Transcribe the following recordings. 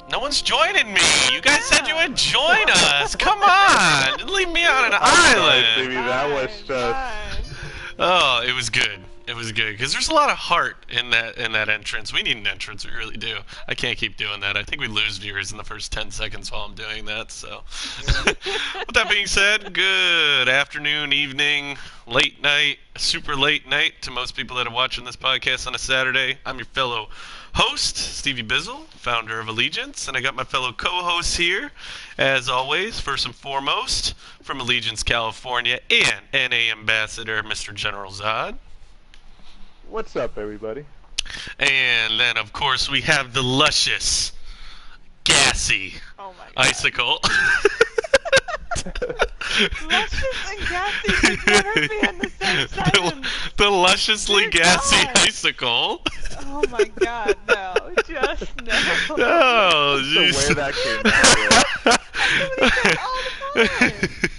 No one's joining me. You guys said you would join us. Come on. Leave me on an island. Maybe that was just... Oh, it was good. It was good because there's a lot of heart in that entrance. We need an entrance, we really do. I can't keep doing that. I think we lose viewers in the first 10 seconds while I'm doing that. So, with that being said, good afternoon, evening, late night, super late night to most people that are watching this podcast on a Saturday. I'm your fellow host, Stevie Bizzle, founder of Allegiance, and I got my fellow co-hosts here, as always. First and foremost, from Allegiance, California, and NA Ambassador, Mr. General ZOD. What's up, everybody? And then, of course, we have the luscious, gassy icicle. Luscious and gassy should never be in the same sentence. The lusciously gassy icicle. Oh my god, no. Just no. Oh, jeez. Where that came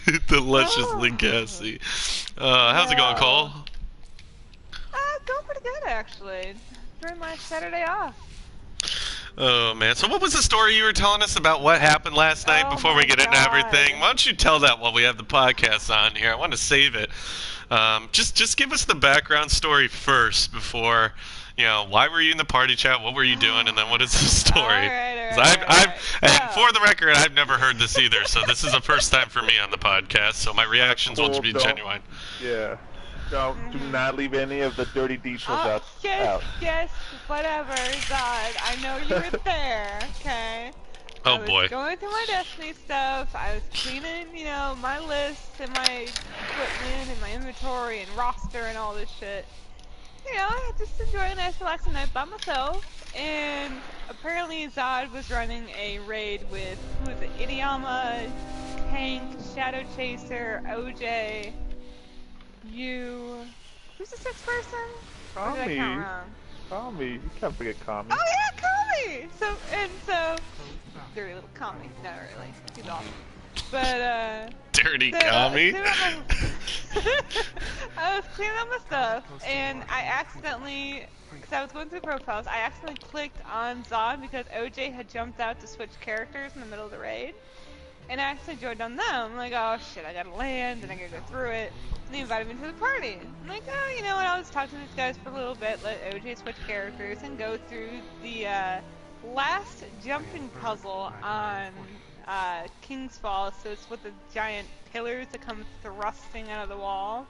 from. The lusciously gassy. How's it going, Cole? Going pretty good, actually. During my Saturday off. Oh, man. So what was the story you were telling us about what happened last night before we get into everything? Why don't you tell that while we have the podcast on here? I want to save it. Just give us the background story first before, you know, why were you in the party chat? What were you doing? And then what is the story? All right. And for the record, I've never heard this either. So this is the first time for me on the podcast. So my reactions will be genuine. Yeah. Do not leave any of the dirty details out. Yes, whatever, Zod. I know you were there, okay? Oh, I was boy. Going through my Destiny stuff. I was cleaning, you know, my lists and my equipment and my inventory and roster and all this shit. You know, I just enjoying a nice relaxing night by myself. And apparently Zod was running a raid with, who was it, Idiyama, Tank, Shadow Chaser, OJ, you... Who's the sixth person? Kami. Kami. You can't forget Kami. Oh yeah, Kami! So, dirty little Kami. Not really. He's awesome. But, Dirty Kami? I was cleaning up my stuff, and I accidentally, because I was going through profiles, I accidentally clicked on Zod because OJ had jumped out to switch characters in the middle of the raid. And I actually joined on them. I'm like, oh shit, I gotta land, and I gotta go through it. And they invited me to the party. I'm like, oh, you know what, I'll just talk to these guys for a little bit, let OJ switch characters, and go through the last jumping puzzle on King's Fall. So it's with the giant pillars that come thrusting out of the wall.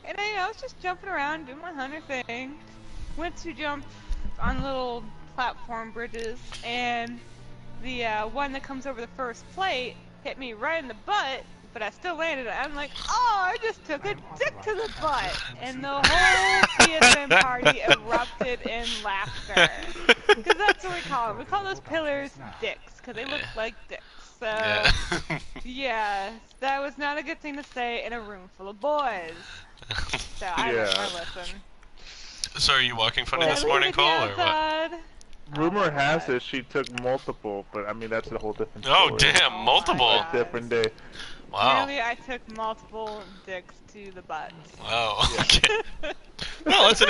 And I was just jumping around, doing my hunter thing. Went to jump on little platform bridges, and the one that comes over the first plate hit me right in the butt, but I still landed. I'm like, oh, I just took a dick to the butt. And the whole PSN party erupted in laughter. Because that's what we call them. We call those pillars dicks, because they look like dicks. So, yeah, that was not a good thing to say in a room full of boys. So I learned my lesson. So are you walking funny this morning, Cole, or what? Rumor has it she took multiple, but I mean that's a whole different story. Oh damn, multiple! A different day. Wow. Apparently I took multiple dicks to the butt. Wow. Okay. Well, that's an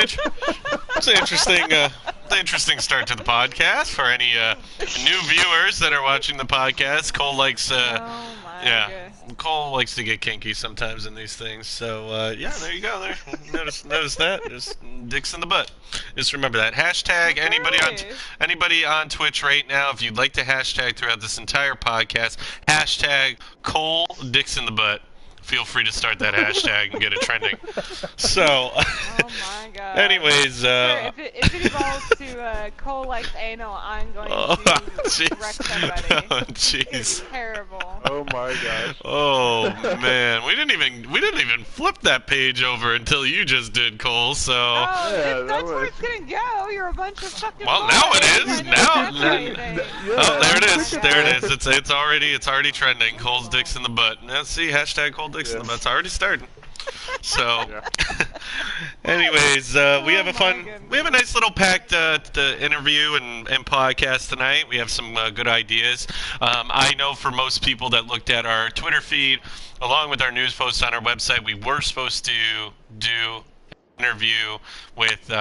interesting start to the podcast for any new viewers that are watching the podcast. Cole likes Cole likes to get kinky sometimes in these things. So yeah, there you go. There, notice that. Just dicks in the butt. Just remember that. Hashtag anybody on Twitch right now. If you'd like to hashtag throughout this entire podcast, hashtag Cole dicks in the butt. Feel free to start that hashtag and get it trending. So, oh my god. Anyways, if it evolves to Cole likes anal, I'm going to wreck somebody. Oh jeez. It's terrible. Oh my gosh. Oh man, we didn't even flip that page over until you just did, Cole. So. Oh, yeah, that's where it's gonna go. You're a bunch of fucking. Well, now it is. Now. Oh, there it is. There it is. It's already trending. Cole's dicks in the butt. Now see hashtag Cole. It's already starting. So, anyways, we have a nice little packed interview and podcast tonight. We have some good ideas. I know for most people that looked at our Twitter feed, along with our news posts on our website, we were supposed to do an interview with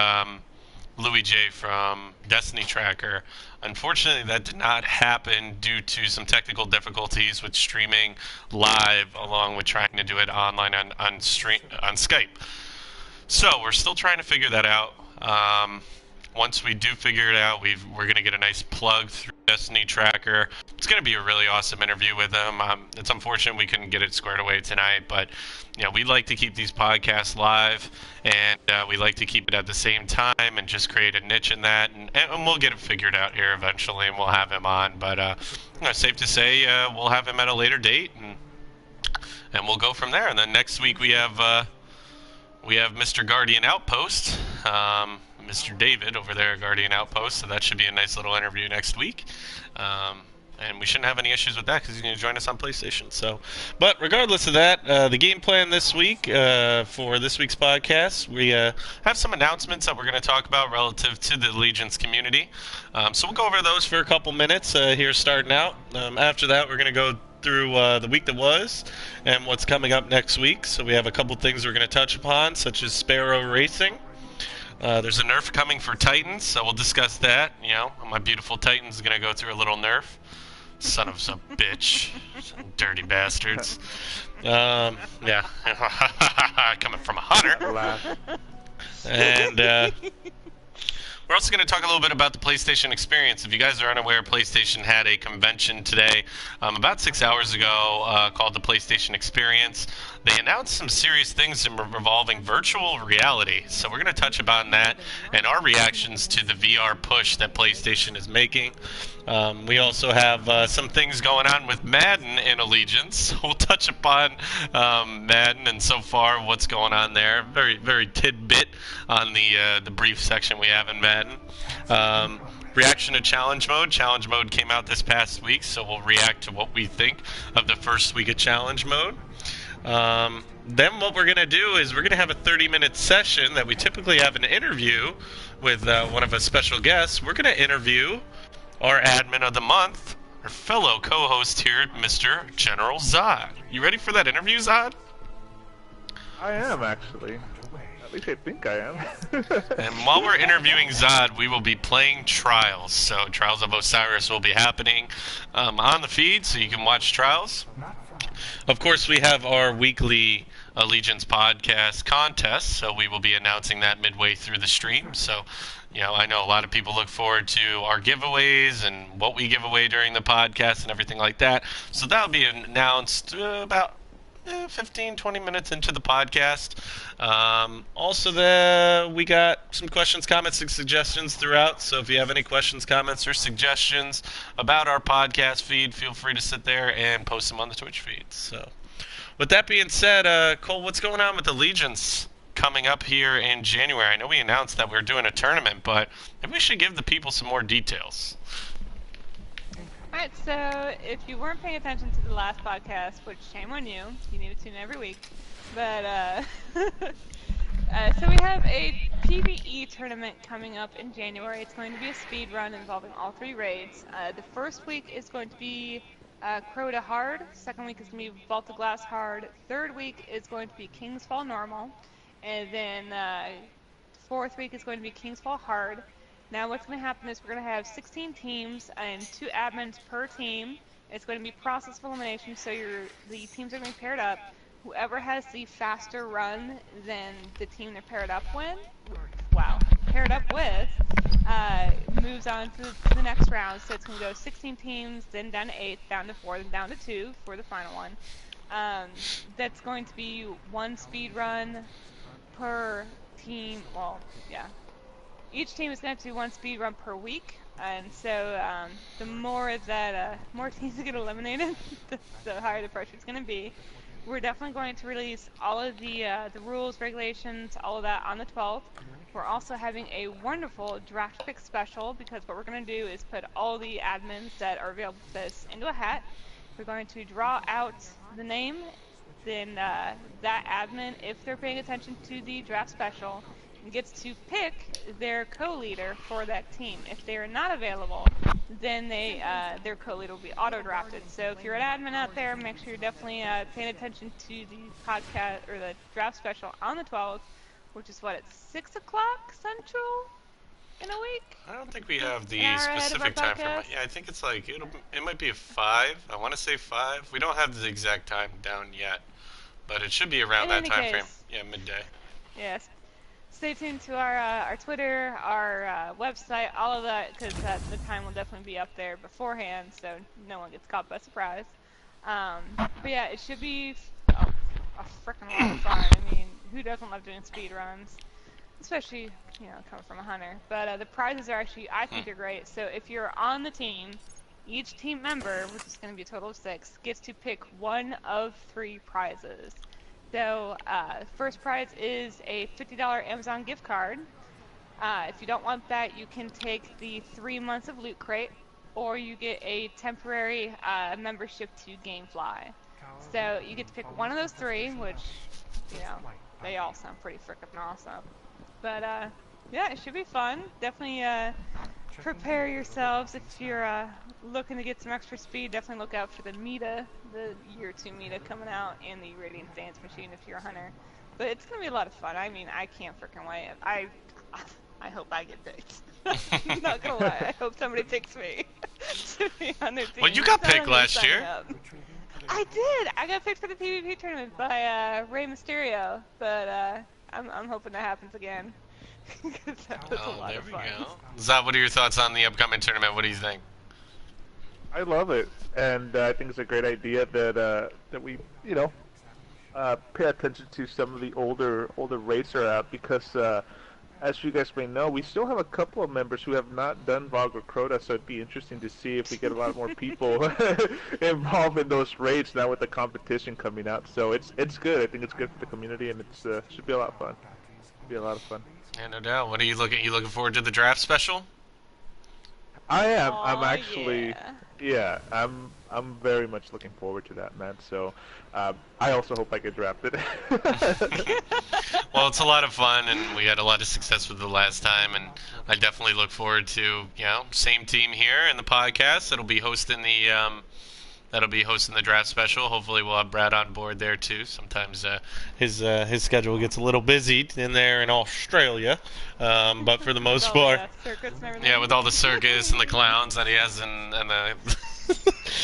Louis J from Destiny Tracker. Unfortunately, that did not happen due to some technical difficulties with streaming live, along with trying to do it online on Skype. So we're still trying to figure that out. Once we do figure it out, we're going to get a nice plug through Destiny Tracker. It's going to be a really awesome interview with him. It's unfortunate we couldn't get it squared away tonight, but we like to keep these podcasts live, and we like to keep it at the same time and just create a niche in that, and we'll get it figured out here eventually, and we'll have him on. But safe to say, we'll have him at a later date, and we'll go from there. And then next week we have Mr. Guardian Outpost. Mr. David over there at Guardian Outpost, so that should be a nice little interview next week. And we shouldn't have any issues with that because he's going to join us on PlayStation. So, but regardless of that, the game plan this week for this week's podcast, we have some announcements that we're going to talk about relative to the Allegiance community. So we'll go over those for a couple minutes here starting out. After that, we're going to go through the week that was and what's coming up next week. So we have a couple things we're going to touch upon, such as Sparrow Racing. There's a nerf coming for Titans, so we'll discuss that. My beautiful Titan's going to go through a little nerf. Son of a bitch. Dirty bastards. Yeah. Coming from a hunter. And we're also going to talk a little bit about the PlayStation experience. If you guys are unaware, PlayStation had a convention today about 6 hours ago called the PlayStation Experience. They announced some serious things involving virtual reality. So we're going to touch upon that and our reactions to the VR push that PlayStation is making. We also have some things going on with Madden in Allegiance. We'll touch upon Madden and so far what's going on there. Very, very tidbit on the brief section we have in Madden. Reaction to Challenge Mode. Challenge Mode came out this past week, so we'll react to what we think of the first week of Challenge Mode. Then what we're going to do is we're going to have a 30-minute session that we typically have an interview with one of our special guests. We're going to interview our admin of the month, our fellow co-host here, Mr. General Zod. You ready for that interview, Zod? I am, actually. At least I think I am. And while we're interviewing Zod, we will be playing Trials. So Trials of Osiris will be happening on the feed, so you can watch Trials. Of course, we have our weekly Allegiance podcast contest, so we will be announcing that midway through the stream. So, I know a lot of people look forward to our giveaways and what we give away during the podcast and everything like that. So that'll be announced about 15-20 minutes into the podcast. Also, we got some questions, comments, and suggestions throughout. So if you have any questions, comments, or suggestions about our podcast feed, feel free to sit there and post them on the Twitch feed. So with that being said, Kole, what's going on with Allegiance coming up here in January? I know we announced that we're doing a tournament, but maybe we should give the people some more details. Alright, so if you weren't paying attention to the last podcast, which shame on you, you need to tune in every week, but so we have a PvE tournament coming up in January. It's going to be a speed run involving all 3 raids. The first week is going to be Crota Hard, second week is going to be Vault of Glass Hard, third week is going to be King's Fall Normal, and then fourth week is going to be King's Fall Hard. Now what's going to happen is we're going to have 16 teams and 2 admins per team. It's going to be process of elimination, so the teams are going to be paired up. Whoever has the faster run than the team they're paired up with, moves on to the next round. So it's going to go 16 teams, then down to 8, down to 4, then down to 2 for the final one. That's going to be 1 speed run per team. Well, yeah. Each team is going to do 1 speed run per week, and so the more that more teams get eliminated, the higher the pressure is going to be. We're definitely going to release all of the rules, regulations, all of that on the 12th. We're also having a wonderful draft pick special because what we're going to do is put all the admins that are available for this into a hat. We're going to draw out the name, then that admin, if they're paying attention to the draft special, gets to pick their co-leader for that team. If they are not available, then their co-leader will be auto-drafted. So if you're an admin out there, make sure you're definitely paying attention to the podcast or the draft special on the 12th, which is what, at 6 o'clock Central? in a week. I don't think we have the An hour ahead of our specific time frame. podcast? Yeah, I think it's like it might be a 5. I want to say 5. We don't have the exact time down yet, but it should be around In that any time frame. case. Yeah, midday. Yes. Stay tuned to our Twitter, our website, all of that, because the time will definitely be up there beforehand, so no one gets caught by surprise. But yeah, it should be a freaking lot of fun. I mean, who doesn't love doing speed runs? Especially, coming from a hunter. But the prizes are actually, I think, they're great. So if you're on the team, each team member, which is going to be a total of 6, gets to pick one of 3 prizes. So, first prize is a $50 Amazon gift card. If you don't want that, you can take the 3 months of Loot Crate, or you get a temporary membership to Gamefly. So you get to pick one of those 3, which, they all sound pretty frickin' awesome. But, yeah, it should be fun. Definitely prepare yourselves if you're looking to get some extra speed. Definitely look out for the Meta, the Year 2 Meta coming out, and the Radiant Dance Machine if you're a hunter. But it's going to be a lot of fun. I mean, I can't frickin' wait. I hope I get picked. I'm not going to lie. I hope somebody picks me to be on their team. Well, you got picked last year. I did. I got picked for the PvP tournament by Rey Mysterio, but I'm hoping that happens again. That was a lot there of we fun. go. Zod, what are your thoughts on the upcoming tournament? What do you think? I love it, and I think it's a great idea that we pay attention to some of the older racer out because as you guys may know, we still have a couple of members who have not done VOG or Crota, so it'd be interesting to see if we get a lot more people involved in those raids now with the competition coming out. So it's good. I think it's good for the community, and it's should be a lot of fun. Be a lot of fun. Yeah, no doubt. What are you looking forward to the draft special? I am. Aw, I'm actually. Yeah, I'm very much looking forward to that, man. So, I also hope I get drafted. Well, it's a lot of fun, and we had a lot of success with it the last time, and I definitely look forward to same team here in the podcast that'll be hosting the draft special. Hopefully, we'll have Brad on board there too. Sometimes his schedule gets a little busy in there in Australia, but for the most part, yeah, with all the circus and the clowns that he has and the.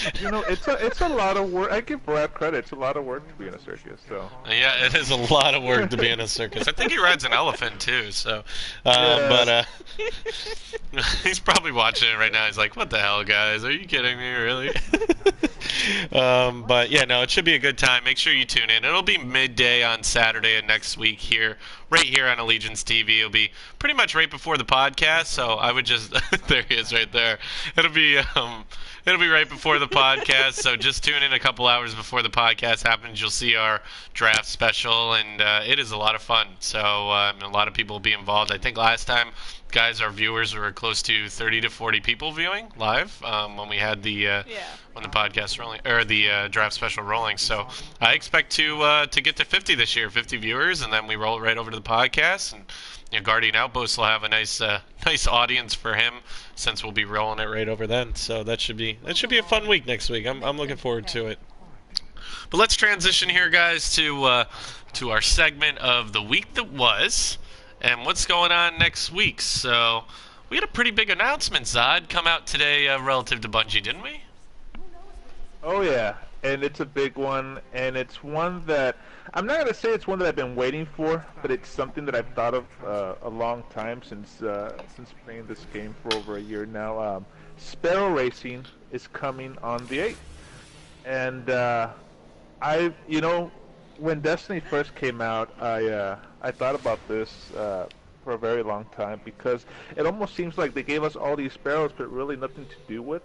It's a lot of work. I give Brad credit. It's a lot of work to be in a circus. So. Yeah, it is a lot of work to be in a circus. I think he rides an elephant too. So, Yeah. but he's probably watching it right now. He's like, "What the hell, guys? Are you kidding me? Really?" But yeah, no, it should be a good time. Make sure you tune in. It'll be midday on Saturday of next week right here on Allegiance TV. It'll be pretty much right before the podcast. So I would just there he is right there. It'll be right before the podcast, so just tune in a couple hours before the podcast happens. You'll see our draft special, and it is a lot of fun. So a lot of people will be involved. I think last time, guys, our viewers were close to 30 to 40 people viewing live when we had when the podcast rolling or the draft special rolling. So I expect to get to 50 this year, 50 viewers, and then we roll it right over to the podcast and. Guardian Outpost will have a nice audience for him since we'll be rolling it right over then. So that should be a fun week next week. I'm looking forward to it. But let's transition here, guys, to our segment of the week that was and what's going on next week. So we had a pretty big announcement, Zod, come out today relative to Bungie, didn't we? Oh yeah, and it's a big one, and it's one that I'm not gonna say it's one that I've been waiting for, but it's something that I've thought of a long time since playing this game for over a year now. Sparrow Racing is coming on the 8th, and when Destiny first came out, I thought about this for a very long time because it almost seems like they gave us all these sparrows, but really nothing to do with.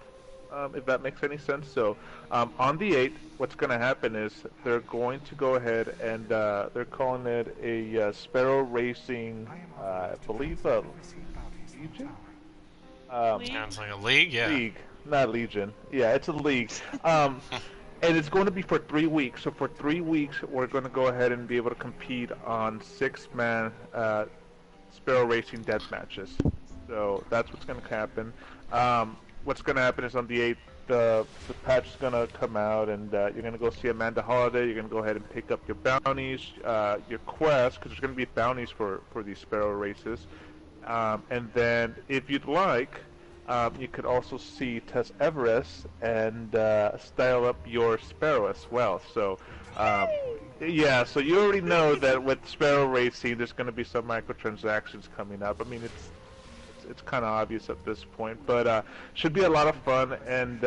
If that makes any sense. So on the 8th, what's going to happen is they're going to go ahead and they're calling it a Sparrow Racing, I believe, Legion? Sounds like a league, yeah. League, not Legion. Yeah, it's a league. And it's going to be for 3 weeks. So for 3 weeks, we're going to go ahead and be able to compete on 6-man Sparrow Racing death matches. So that's what's going to happen. What's going to happen is on the 8th, the patch is going to come out, and you're going to go see Amanda Holiday. You're going to go ahead and pick up your bounties, your quests, because there's going to be bounties for these Sparrow races. And then, if you'd like, you could also see Tess Everest and style up your Sparrow as well. So, yeah, so you already know that with Sparrow Racing, there's going to be some microtransactions coming up. I mean, it's kind of obvious at this point, but should be a lot of fun, and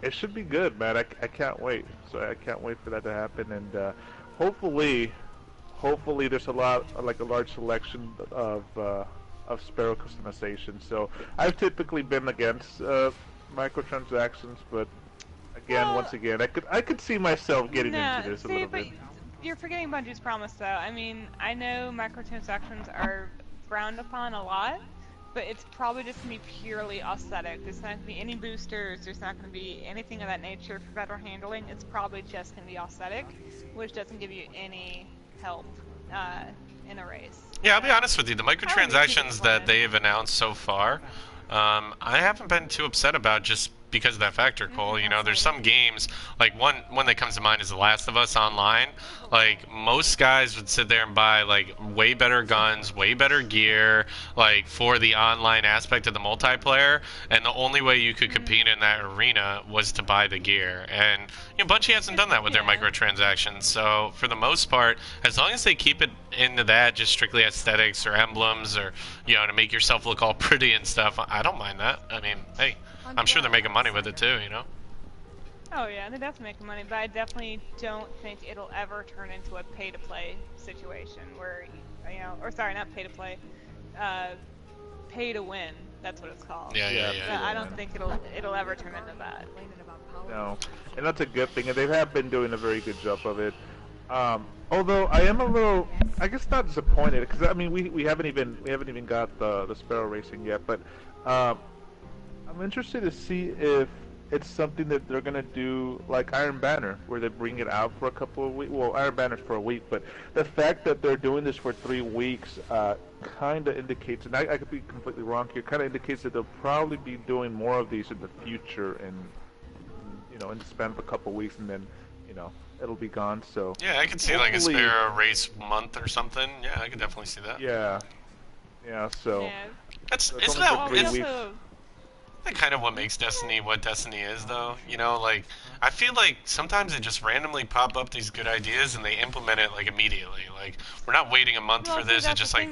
it should be good, man. I can't wait. So I can't wait for that to happen, and hopefully there's a large selection of Sparrow customization. So I've typically been against microtransactions, but again, once again, I could see myself getting into this a little bit. You're forgetting Bungie's promise, though. I mean, I know microtransactions are frowned upon a lot, but it's probably just going to be purely aesthetic. There's not going to be any boosters, there's not going to be anything of that nature for better handling. It's probably just going to be aesthetic, which doesn't give you any help in a race. Yeah, I'll be honest with you, the microtransactions that they've announced so far, I haven't been too upset about just because of that factor, Cole. You know, there's some games, like one that comes to mind is The Last of Us Online. Like, most guys would sit there and buy, like, way better guns, way better gear, like, for the online aspect of the multiplayer, and the only way you could compete in that arena was to buy the gear. And, you know, Bungie hasn't done that with their microtransactions, so for the most part, as long as they keep it into that, just strictly aesthetics or emblems or, you know, to make yourself look all pretty and stuff, I don't mind that. I mean, hey, I'm sure they're making money with it too, you know? Oh yeah, they're definitely making money, but I definitely don't think it'll ever turn into a pay-to-play situation where, you know, or sorry, not pay-to-play, pay-to-win. That's what it's called. Yeah. I don't think it'll ever turn into that. No, and that's a good thing, and they have been doing a very good job of it. Although I am a little, I guess, not disappointed, because I mean we haven't even got the Sparrow Racing yet, but I'm interested to see if it's something that they're gonna do like Iron Banner, where they bring it out for a couple of weeks. Well, Iron Banner's for a week, but the fact that they're doing this for 3 weeks kind of indicates, and I could be completely wrong here, kind of indicates that they'll probably be doing more of these in the future, and you know, in the span of a couple of weeks, and then, you know, it'll be gone. So yeah, I could see like a Sparrow race month or something. Yeah, I could definitely see that. Yeah. So isn't that kind of what makes Destiny what Destiny is, though? You know, like, I feel like sometimes they just randomly pop up these good ideas and they implement it, like, immediately. Like, we're not waiting a month for this, it's just like...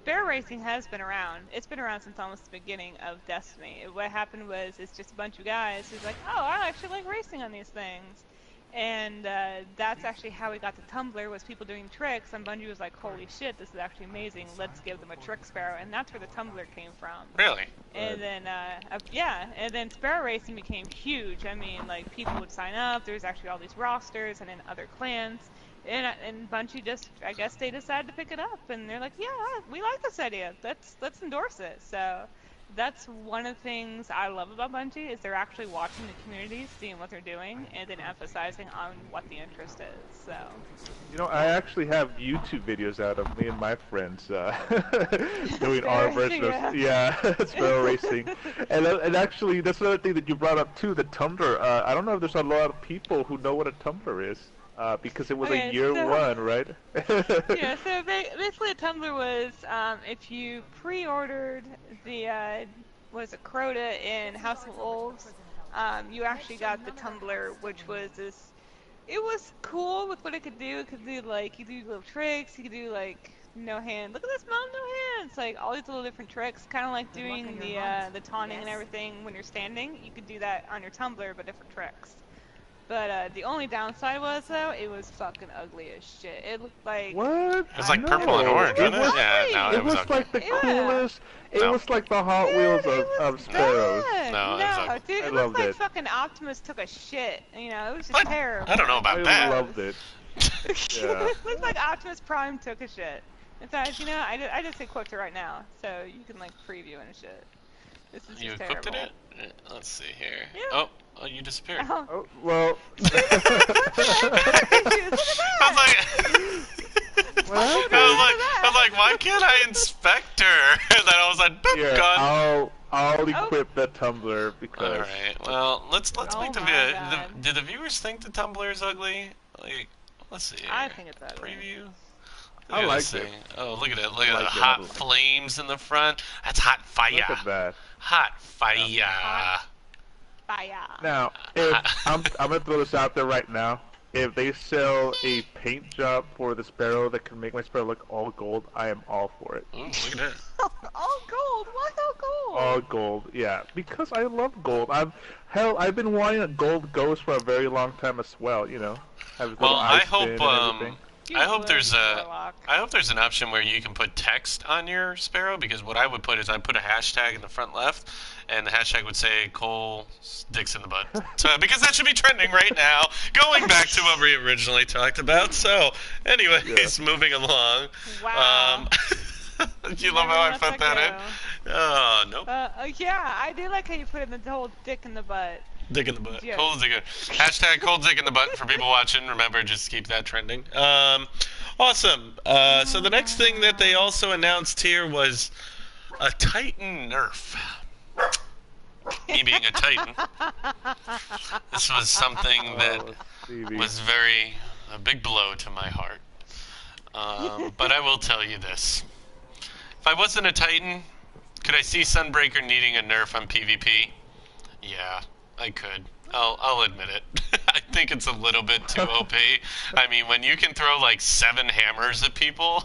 Bear racing has been around. It's been around since almost the beginning of Destiny. What happened was, it's just a bunch of guys who's like, oh, I actually like racing on these things. And that's actually how we got to Tumblr, was people doing tricks, and Bungie was like, holy shit, this is actually amazing, let's give them a trick Sparrow, and that's where the Tumblr came from. Really? And then, and then Sparrow Racing became huge. I mean, like, people would sign up, there's actually all these rosters, and then other clans, and Bungie just, I guess they decided to pick it up, and they're like, yeah, we like this idea, let's endorse it. So that's one of the things I love about Bungie, is they're actually watching the community, seeing what they're doing, and then emphasizing on what the interest is. So, you know, I actually have YouTube videos out of me and my friends doing our version of Sparrow Racing, and actually that's another thing that you brought up too, the Tumblr. I don't know if there's a lot of people who know what a Tumblr is. Because it was a year one, right? Yeah, so basically a Tumblr was, if you pre-ordered the, Crota in House of Wolves, you actually got the Tumblr, which was this, it was cool with what it could do. It could do, like, you could do little tricks, you could do, like, no hand, look at this mom, no hands, like, all these little different tricks, kind of like doing the taunting and everything when you're standing. You could do that on your Tumblr, but different tricks. But the only downside was, though, it was fucking ugly as shit. It looked like... What? It was like purple and orange, wasn't it? Yeah, no, it was like the coolest... It was like the Hot Wheels of Sparrows. No, dude, it looked like fucking Optimus took a shit. You know, it was just terrible. I don't know about that. I loved it. Yeah. It looked like Optimus Prime took a shit. In fact, you know, I just equipped it right now, so you can, like, preview and shit. This is you just equipped terrible. it? Let's see here. Yeah. Oh, you disappeared. Oh, well... I was like, why can't I inspect her? And then I was like, boop, yeah, gone. I'll equip that Tumblr because... Alright, well, let's make do the viewers think the Tumblr is ugly? Like, let's see here. I think it's ugly. Preview. I Look at like this it. thing. Oh, look at it. Look at like the it, hot I like it. flames in the front. That's hot fire. Look at that. Hot fire. Hot fire. Now, if I'm gonna throw this out there right now. If they sell a paint job for the sparrow that can make my sparrow look all gold, I am all for it. Ooh, look at that. All gold. Why all gold? All gold, yeah, because I love gold. I've been wanting a gold ghost for a very long time as well. You know, have his Well, little I eye hope spin and everything. You I hope would, there's a Warlock. I hope there's an option where you can put text on your sparrow, because what I would put is I'd put a hashtag in the front left, and the hashtag would say Kole dicks in the butt. So because that should be trending right now. Going back to what we originally talked about. So, anyways, moving along. Wow. You love how I put that in? Oh, nope. Yeah, I do like how you put in the whole dick in the butt. Dick in the butt. Yeah. Cold dick. Hashtag cold dick in the butt for people watching. Remember, just keep that trending. Awesome. So the next thing that they also announced here was a Titan nerf. Me being a Titan, this was something that was a big blow to my heart. But I will tell you this. If I wasn't a Titan, could I see Sunbreaker needing a nerf on PvP? Yeah, I could. I'll admit it. I think it's a little bit too OP. I mean, when you can throw like 7 hammers at people,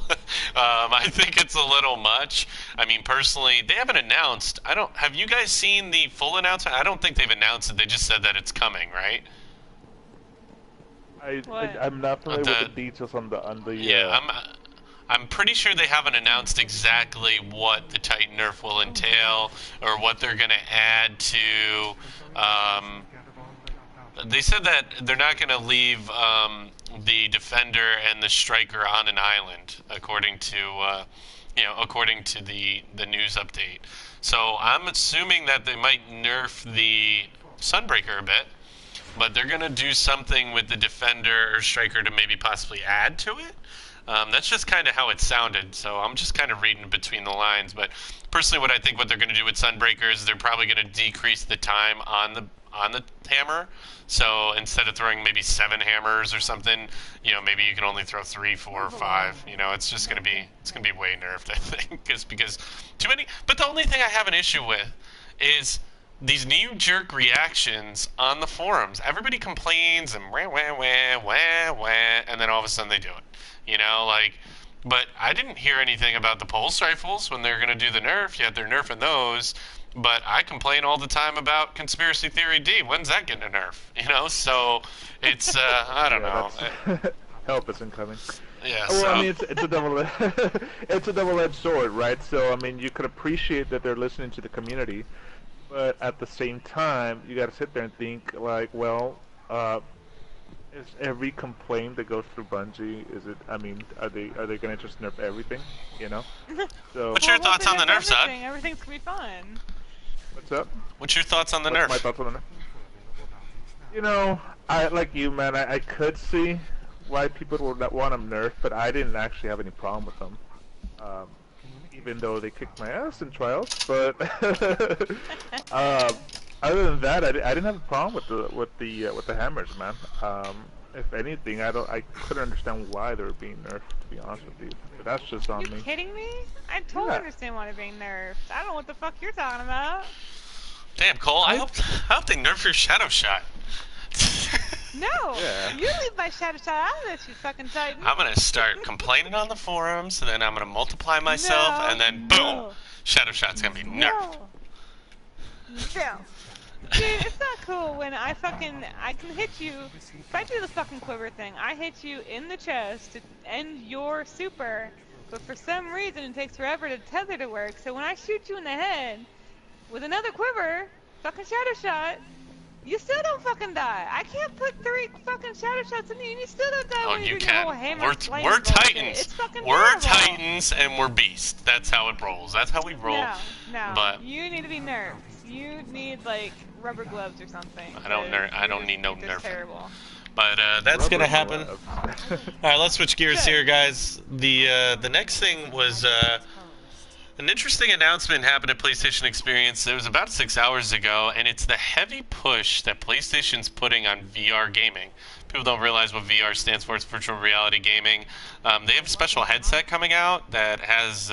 I think it's a little much. I mean, personally, they haven't announced. Have you guys seen the full announcement? I don't think they've announced it. They just said that it's coming, right? I'm not familiar with the details on the. Yeah, I'm pretty sure they haven't announced exactly what the Titan nerf will entail or what they're going to add to. They said that they're not going to leave the defender and the striker on an island, according to the news update. So I'm assuming that they might nerf the Sunbreaker a bit, but they're going to do something with the defender or striker to maybe possibly add to it. That's just kind of how it sounded, so I'm just kind of reading between the lines. But personally, what they're going to do with Sunbreaker is they're probably going to decrease the time on the hammer. So instead of throwing maybe 7 hammers or something, maybe you can only throw 3, 4, or 5. It's just going to be way nerfed, I think, because too many. But the only thing I have an issue with is these knee-jerk reactions on the forums. Everybody complains and wah, wah, wah, wah, wah, and then all of a sudden they do it. But I didn't hear anything about the pulse rifles when they're going to do the nerf, yet they're nerfing those. But I complain all the time about Conspiracy Theory D. When's that getting a nerf? So it's, I don't know. Help is incoming. Yeah, well, so. I mean, it's a double, it's a double-edged sword, right? So, I mean, you could appreciate that they're listening to the community, but at the same time, you got to sit there and think, like, well, is every complaint that goes through Bungie, are they going to just nerf everything, So, What's your thoughts on the nerf, Zod? Everything's going to be fun. What's up? What's your thoughts on the nerf? My thoughts on the nerf? I, like you, man, I could see why people would want them nerfed, but I didn't actually have any problem with them. Even though they kicked my ass in trials, but other than that, I didn't have a problem with the hammers, man. If anything, I couldn't understand why they were being nerfed, to be honest with you. But that's just on me. You kidding me? I totally understand why they're being nerfed. I don't know what the fuck you're talking about. Damn, Cole, I hope they nerf your shadow shot. No, you leave my shadow shot out of this, you fucking Titan. I'm gonna start complaining on the forums, and then I'm gonna multiply myself, and then boom, shadow shot's gonna be nerfed. No. Dude, it's not cool when I can hit you. If I do the fucking quiver thing, I hit you in the chest to end your super, but for some reason it takes forever to tether to work. So when I shoot you in the head with another quiver, fucking shadow shot, you still don't fucking die. I can't put 3 fucking shadow shots in you and you still don't die when you do your whole hammer. We're Titans. It's fucking We're terrible. Titans and we're beasts. That's how it rolls. That's how we roll. No. But you need to be nerfed. You need like rubber gloves or something. I don't need no nerf. Terrible. But that's gonna happen. All right, let's switch gears here, guys. The next thing was an interesting announcement happened at PlayStation Experience. It was about 6 hours ago, and it's the heavy push that PlayStation's putting on VR gaming. people don't realize what VR stands for. It's virtual reality gaming. They have a special headset coming out that has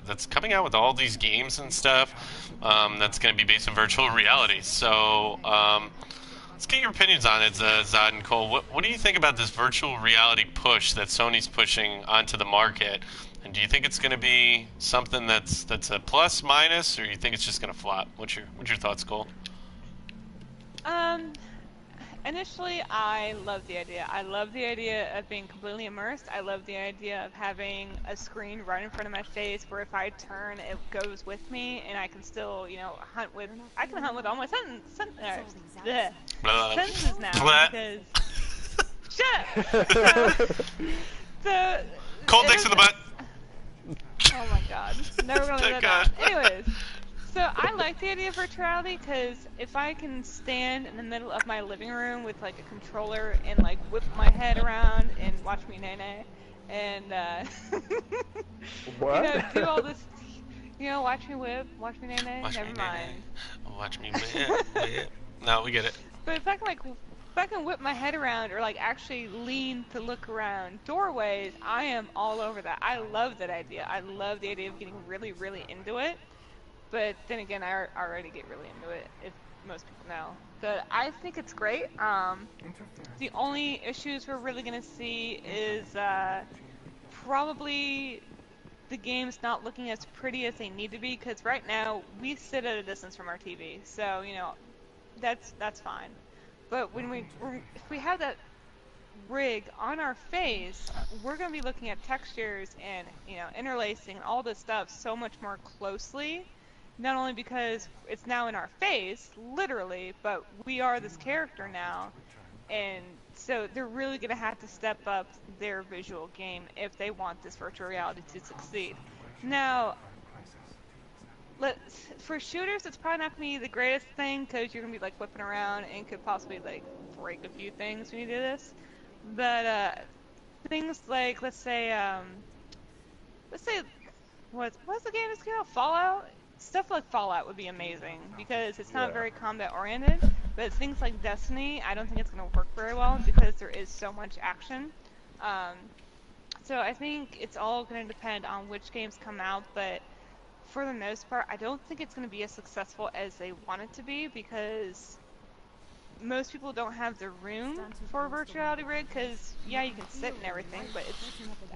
that's coming out with all these games and stuff. That's going to be based on virtual reality. So let's get your opinions on it, Zod and Kole. What do you think about this virtual reality push that Sony's pushing onto the market? And do you think it's going to be something that's a plus, minus, or you think it's just going to flop? What's your thoughts, Kole? Initially, I love the idea. I love the idea of being completely immersed. I love the idea of having a screen right in front of my face where if I turn, it goes with me, and I can still, hunt with. I can hunt with all my senses now because. Shut up. So Cold dicks in the butt. Oh my god. Never gonna let that out. Anyways. So I like the idea of virtuality because if I can stand in the middle of my living room with like a controller and like whip my head around and watch me nay and what? do all this, watch me whip, watch me nay. Never mind. Watch me whip. No, we get it. But if I can whip my head around or like actually lean to look around doorways, I am all over that. I love that idea. I love the idea of getting really, really into it. But then again, I already get really into it, if most people know. But I think it's great. The only issues we're really going to see is probably the games not looking as pretty as they need to be, because right now we sit at a distance from our TV. So, that's fine. But if we have that rig on our face, we're going to be looking at textures and, interlacing and all this stuff so much more closely. Not only because it's now in our face, literally, but we are this character now, and so they're really going to have to step up their visual game if they want this virtual reality to succeed. Now, for shooters, it's probably not going to be the greatest thing because you're going to be like whipping around and could possibly like break a few things when you do this. But things like, let's say, what's the game that's called? Fallout? Stuff like Fallout would be amazing because it's not very combat oriented, but things like Destiny, I don't think it's going to work very well because there is so much action. So I think it's all going to depend on which games come out, but for the most part, I don't think it's going to be as successful as they want it to be because most people don't have the room for a virtual reality rig because, yeah, you can sit and everything, but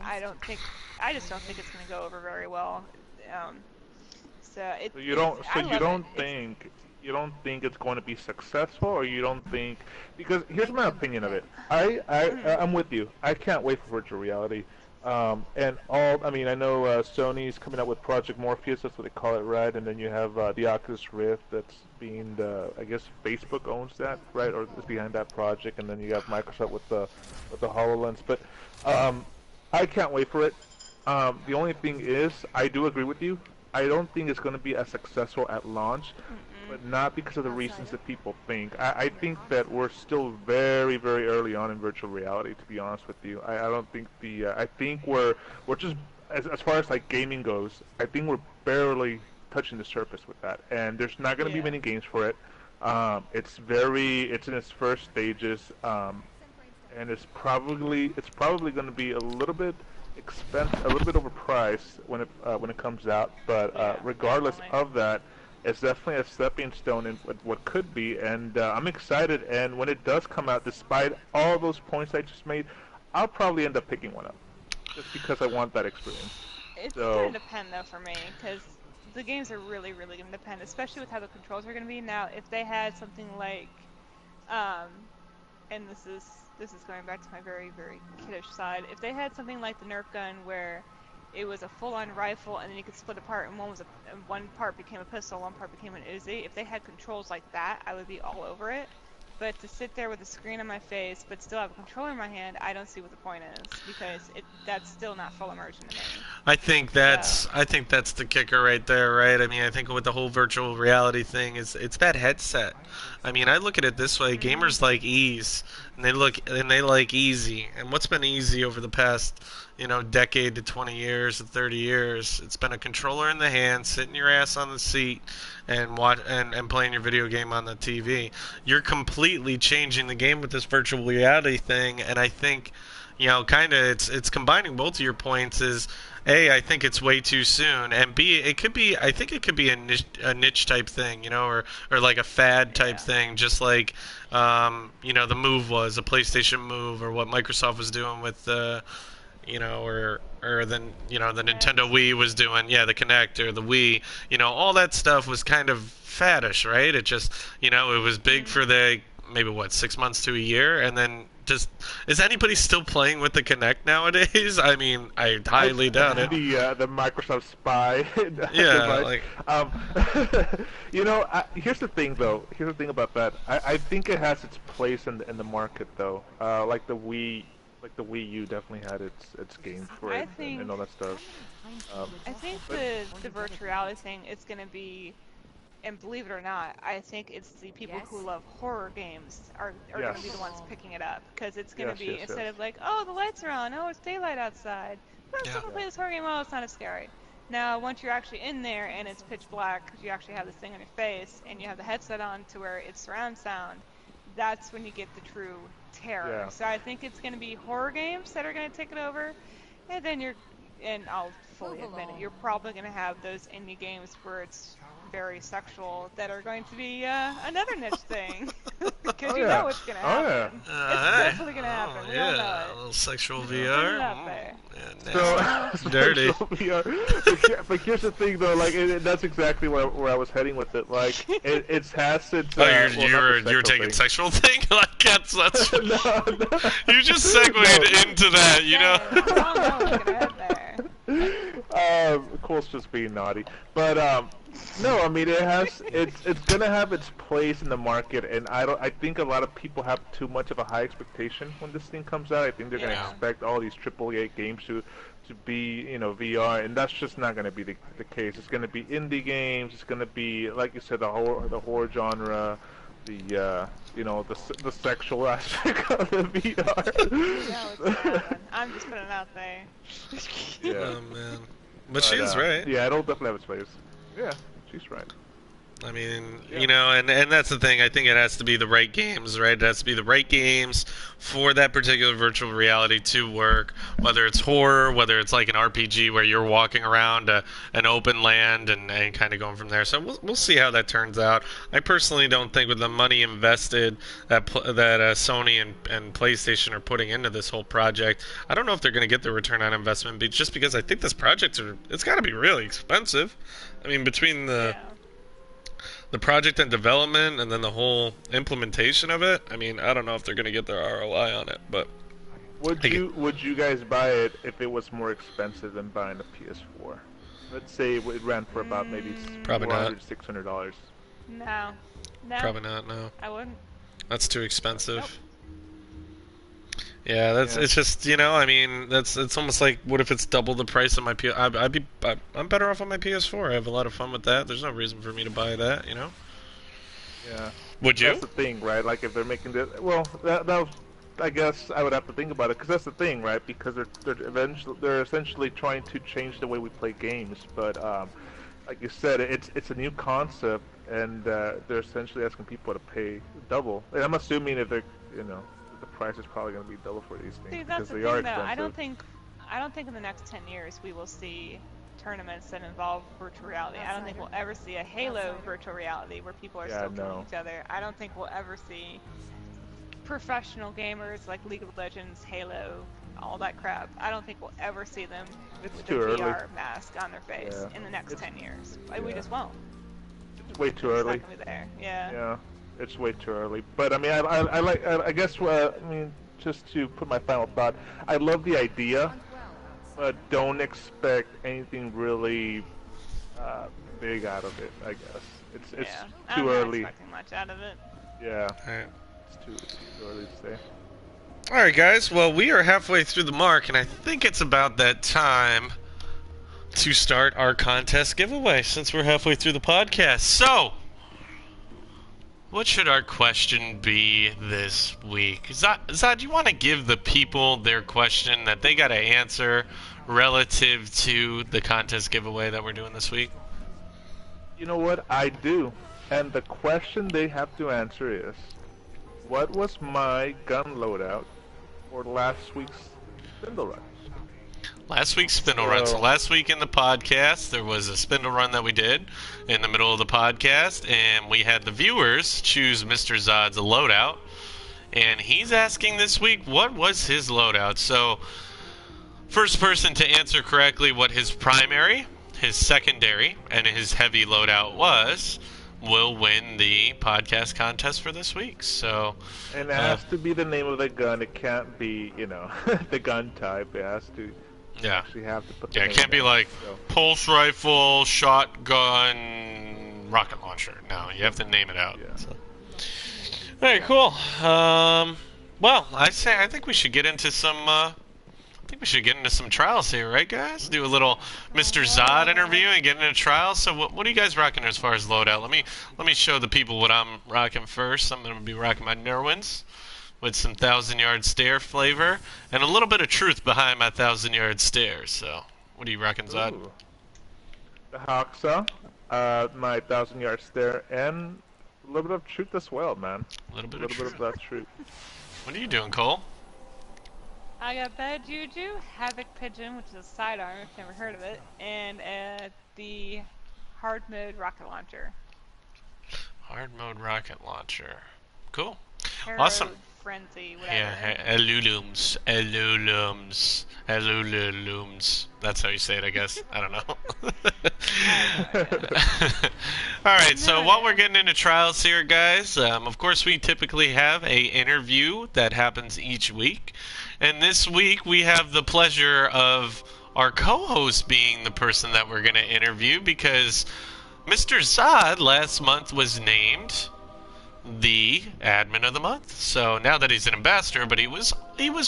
I just don't think it's going to go over very well. So you don't think it's going to be successful, or you don't think, because here's my opinion of it. I'm with you. I can't wait for virtual reality. I know Sony's coming out with Project Morpheus, that's what they call it, right? And then you have the Oculus Rift that's being, I guess Facebook owns that, right? Or is behind that project, and then you have Microsoft with the HoloLens. But I can't wait for it. The only thing is, I do agree with you. I don't think it's going to be as successful at launch, but not because of the reasons that people think. I think that we're still very, very early on in virtual reality, to be honest with you. I don't think I think we're just, as far as like gaming goes, I think we're barely touching the surface with that. And there's not going to be many games for it. It's in its first stages, and it's probably going to be a little bit expensive, a little bit overpriced when it comes out, but regardless of that, it's definitely a stepping stone in what could be, and I'm excited. And when it does come out, despite all those points I just made, I'll probably end up picking one up just because I want that experience. It's going to depend though for me, because the games are really, really going to depend, especially with how the controls are going to be. Now, if they had something like, and this is going back to my very, very kiddish side. If they had something like the Nerf gun where it was a full-on rifle and then you could split apart and one part became a pistol, one part became an Uzi, if they had controls like that, I would be all over it. But to sit there with a screen on my face but still have a controller in my hand, I don't see what the point is because that's still not full immersion to me. I think that's the kicker right there, right? I mean, I think with the whole virtual reality thing it's that headset. I mean, I look at it this way: gamers like ease, and they like easy. And what's been easy over the past, decade to 20 years to 30 years? It's been a controller in the hand, sitting your ass on the seat, and playing your video game on the TV. You're completely changing the game with this virtual reality thing, and I think, kind of it's combining both of your points. Is A, I think it's way too soon, and B, I think it could be a niche type thing, or like a fad type thing, just like, the Move was a PlayStation Move, or what Microsoft was doing with the, or then, the Nintendo Wii was doing, the Kinect or the Wii, all that stuff was kind of faddish, right? It just, it was big for the, maybe 6 months to a year, and then just, is anybody still playing with the Kinect nowadays? I mean, I highly doubt it. The Microsoft Spy yeah, device. Here's the thing though. Here's the thing about that. I think it has its place in the market though. Like the Wii U definitely had its game for it and all that stuff. I think the virtual reality thing is going to be. And believe it or not, I think it's the people who love horror games are going to be the ones picking it up. Because it's going to be, instead of like, oh, the lights are on, oh, it's daylight outside. Let's play this horror game, oh, it's not as scary. Now, once you're actually in there and it's pitch black, because you actually have this thing on your face, and you have the headset on to where it's surround sound, that's when you get the true terror. Yeah. So I think it's going to be horror games that are going to take it over. And then and I'll fully admit it, you're probably going to have those indie games where it's very sexual that are going to be another niche thing because you know it's gonna happen. It's definitely gonna happen. We all know it. A little sexual VR. So, dirty. VR. But here's the thing, though. Like, that's exactly where I was heading with it. Like, it has its. Oh, you were taking sexual thing. Like that's no. You just segued into that. Cole's just being naughty, but no, I mean it's gonna have its place in the market, and I think a lot of people have too much of a high expectation when this thing comes out. I think they're gonna expect all these AAA games to be VR, and that's just not gonna be the case. It's gonna be indie games. It's gonna be, like you said, the horror genre, the sexual aspect of the VR. I'm just putting it out there. Yeah. Oh man, but she's right. Yeah, it'll definitely have its place. Yeah, she's right. I mean, and that's the thing. I think it has to be the right games, right? It has to be the right games for that particular virtual reality to work. Whether it's horror, whether it's like an RPG where you're walking around an open land and kind of going from there. So we'll see how that turns out. I personally don't think with the money invested that Sony and PlayStation are putting into this whole project, I don't know if they're going to get the return on investment. Just because I think this project it's got to be really expensive. I mean, between the project and development and then the whole implementation of it, I mean, I don't know if they're going to get their ROI on it, but would you guys buy it if it was more expensive than buying a PS4? Let's say it ran for about maybe probably $400, $600. No. Probably not. No. I wouldn't. That's too expensive. Nope. Yeah, it's just, I mean, it's almost like, what if it's double the price of my I'm better off on my PS4. I have a lot of fun with that. There's no reason for me to buy that, Yeah. Would you? That's the thing, right? Like, if they're making this, well, I guess I would have to think about it, because that's the thing, right? Because they're essentially trying to change the way we play games, but like you said, it's a new concept, and they're essentially asking people to pay double. And I'm assuming if they're, the price is probably going to be double for these things. See, that's because the they thing, are though. expensive. I don't think in the next 10 years we will see tournaments that involve virtual reality. I don't think we'll ever see a Halo virtual reality where people are still killing each other. I don't think we'll ever see professional gamers like League of Legends, Halo, all that crap. I don't think we'll ever see them with a VR mask on their face in the next 10 years. We just won't. It's way too early. It's not gonna be there. Yeah. Yeah. It's way too early, but I mean, I guess, I mean, just to put my final thought, I love the idea, but don't expect anything really big out of it. I guess it's too early. I'm not expecting much out of it. Yeah, right. It's too early to say. All right, guys. Well, we are halfway through the mark, and I think it's about that time to start our contest giveaway since we're halfway through the podcast. So, What should our question be this week? Zod, do you want to give the people their question that they got to answer relative to the contest giveaway that we're doing this week? You know what? I do. And the question they have to answer is, what was my gun loadout for last week's spindle run? Last week's spindle run. So last week in the podcast, there was a spindle run that we did in the middle of the podcast, and we had the viewers choose Mr. Zod's loadout. And he's asking this week, what was his loadout? So, first person to answer correctly what his primary, his secondary, and his heavy loadout was, will win the podcast contest for this week. So, and it has to be the name of the gun. It can't be, the gun type. It has to. Yeah. Actually have to put the it name can't be down, like so. pulse rifle, shotgun, rocket launcher. No, you have to name it out. Yeah. So. All right, cool. Well, I think we should get into some. Trials here, right, guys? Do a little Mr. Zod interview and get into trials. So, what are you guys rocking as far as loadout? Let me show the people what I'm rocking first. I'm gonna be rocking my Nerwins with some 1,000-yard stare flavor and a little bit of truth behind my 1,000-yard stare. So, what are you rocking, Zod? Ooh. The Hoxa, my 1,000-yard stare, and a little bit of truth as well, man. A little bit of that truth. What are you doing, Kole? I got Bad Juju, Havoc Pigeon, which is a sidearm, if you've never heard of it, and the hard mode rocket launcher. Hard mode rocket launcher. Cool. Arrow Awesome. Frenzy, whatever. Yeah, Elulums. That's how you say it, I guess. I don't know. Alright, so while we're getting into trials here, guys, of course we typically have a interview that happens each week. And this week we have the pleasure of our co-host being the person that we're going to interview because Mr. Zod last month was named the admin of the month. So now that he's an ambassador, but he was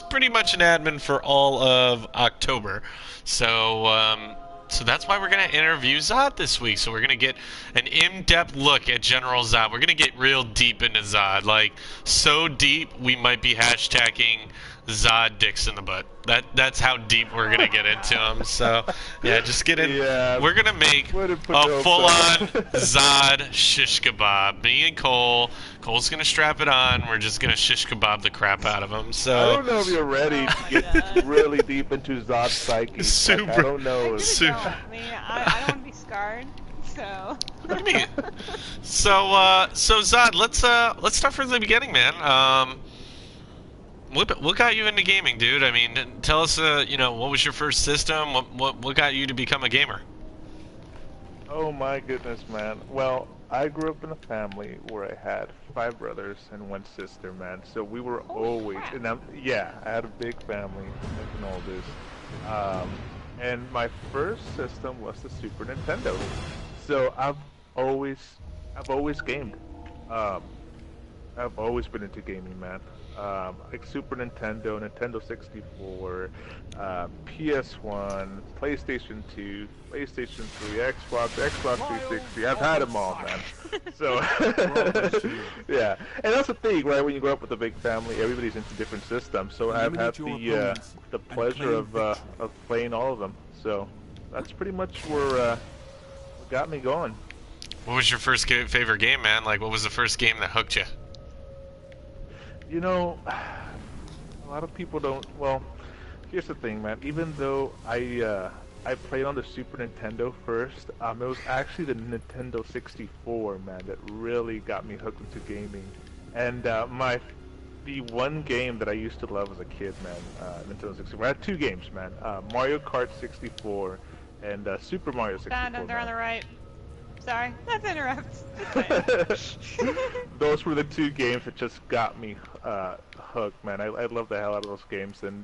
pretty much an admin for all of October. So that's why we're going to interview Zod this week. So we're going to get an in-depth look at General Zod. We're going to get real deep into Zod. Like, so deep we might be hashtagging Zod dicks in the butt. That's how deep we're gonna get into him. So yeah, just get in. Yeah, we're gonna make a full-on Zod shish kebab. Me and Cole's gonna strap it on. We're just gonna shish kebab the crap out of him. So I don't know if you're ready to get really deep into Zod's psyche. Super. Like, I don't know. I mean, I don't want to be scarred. So. What do you mean? So Zod, let's start from the beginning, man. What got you into gaming, dude? I mean, tell us, what was your first system? What got you to become a gamer? Oh my goodness, man. Well, I grew up in a family where I had 5 brothers and 1 sister, man. So we were always, and I had a big family and all this. And my first system was the Super Nintendo. So I've always gamed. I've always been into gaming, man. Like Super Nintendo, Nintendo 64, PS1, PlayStation 2, PlayStation 3, Xbox 360. I've had them all, man. So, yeah. And that's the thing, right? When you grow up with a big family, everybody's into different systems. So I've had the pleasure of playing all of them. So that's pretty much where what got me going. What was your first favorite game, man? Like, what was the first game that hooked you? You know, a lot of people don't. Well, here's the thing, man. Even though I played on the Super Nintendo first, it was actually the Nintendo 64, man, that really got me hooked into gaming. And the one game that I used to love as a kid, man, Nintendo 64. I had 2 games, man. Mario Kart 64 and Super Mario 64. Found them. They're on the right. Sorry, not to interrupt. Those were the 2 games that just got me hooked, man. I love the hell out of those games, and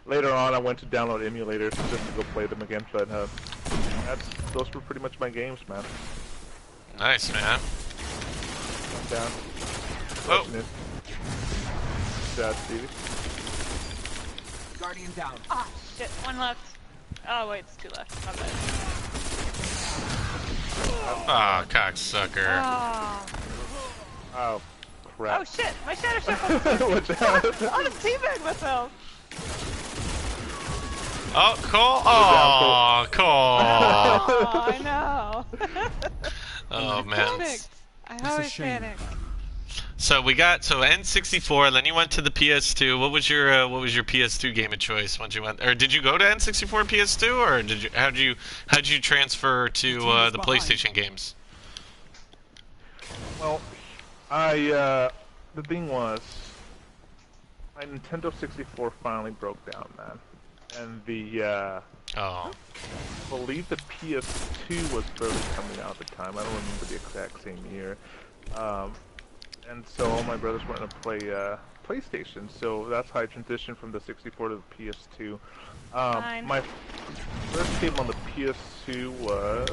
later on I went to download emulators just to go play them again, but those were pretty much my games, man. Nice, man. I'm down. Oh. Stevie. Guardian down. Ah, shit, 1 left. Oh, wait, it's 2 left. My bad. Ah, cocksucker. Oh. Oh, Oh crap. shit, my shadow shuffle. Watch out. I'm just teabagging myself. Oh, Kole. Oh, Kole. Oh, I know. Oh man. Panicked. I always shame. panic. So we got N64. Then you went to the PS2. What was your PS2 game of choice once you went? Or did you go to N64 PS2, or did you how'd you transfer to the PlayStation games? Well, the thing was, my Nintendo 64 finally broke down, man. And Oh. I believe the PS2 was barely coming out at the time. I don't remember the exact same year. And so all my brothers wanted to play PlayStation, so that's how I transitioned from the 64 to the PS2. Fine. My first game on the PS2 was...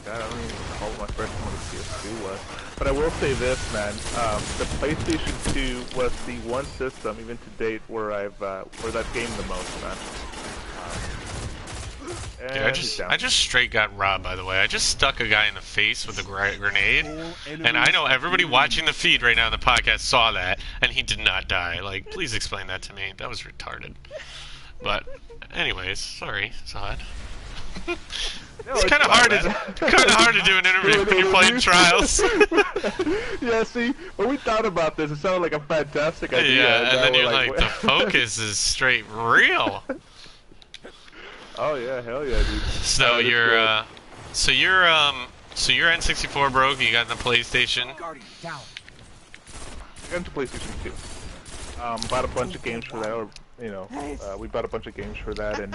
God, I don't even recall what my first one on the PS2 was. But I will say this, man. The PlayStation 2 was the one system, even to date, where I've gamed the most, man. Dude, I just straight got robbed, by the way. I just stuck a guy in the face with a grenade, and I know everybody watching the feed right now in the podcast saw that, and he did not die. Like, please explain that to me. That was retarded. But, anyways, sorry, Zod. It's kind of hard to do an interview when you're playing Trials. Yeah, see, when we thought about this, it sounded like a fantastic idea. Yeah, and then we're you're like, the focus is straight real. Oh yeah, hell yeah, dude. So you're N64 broke. You got the PlayStation. I got into PlayStation 2. Bought a bunch of games for that, or we bought a bunch of games for that, and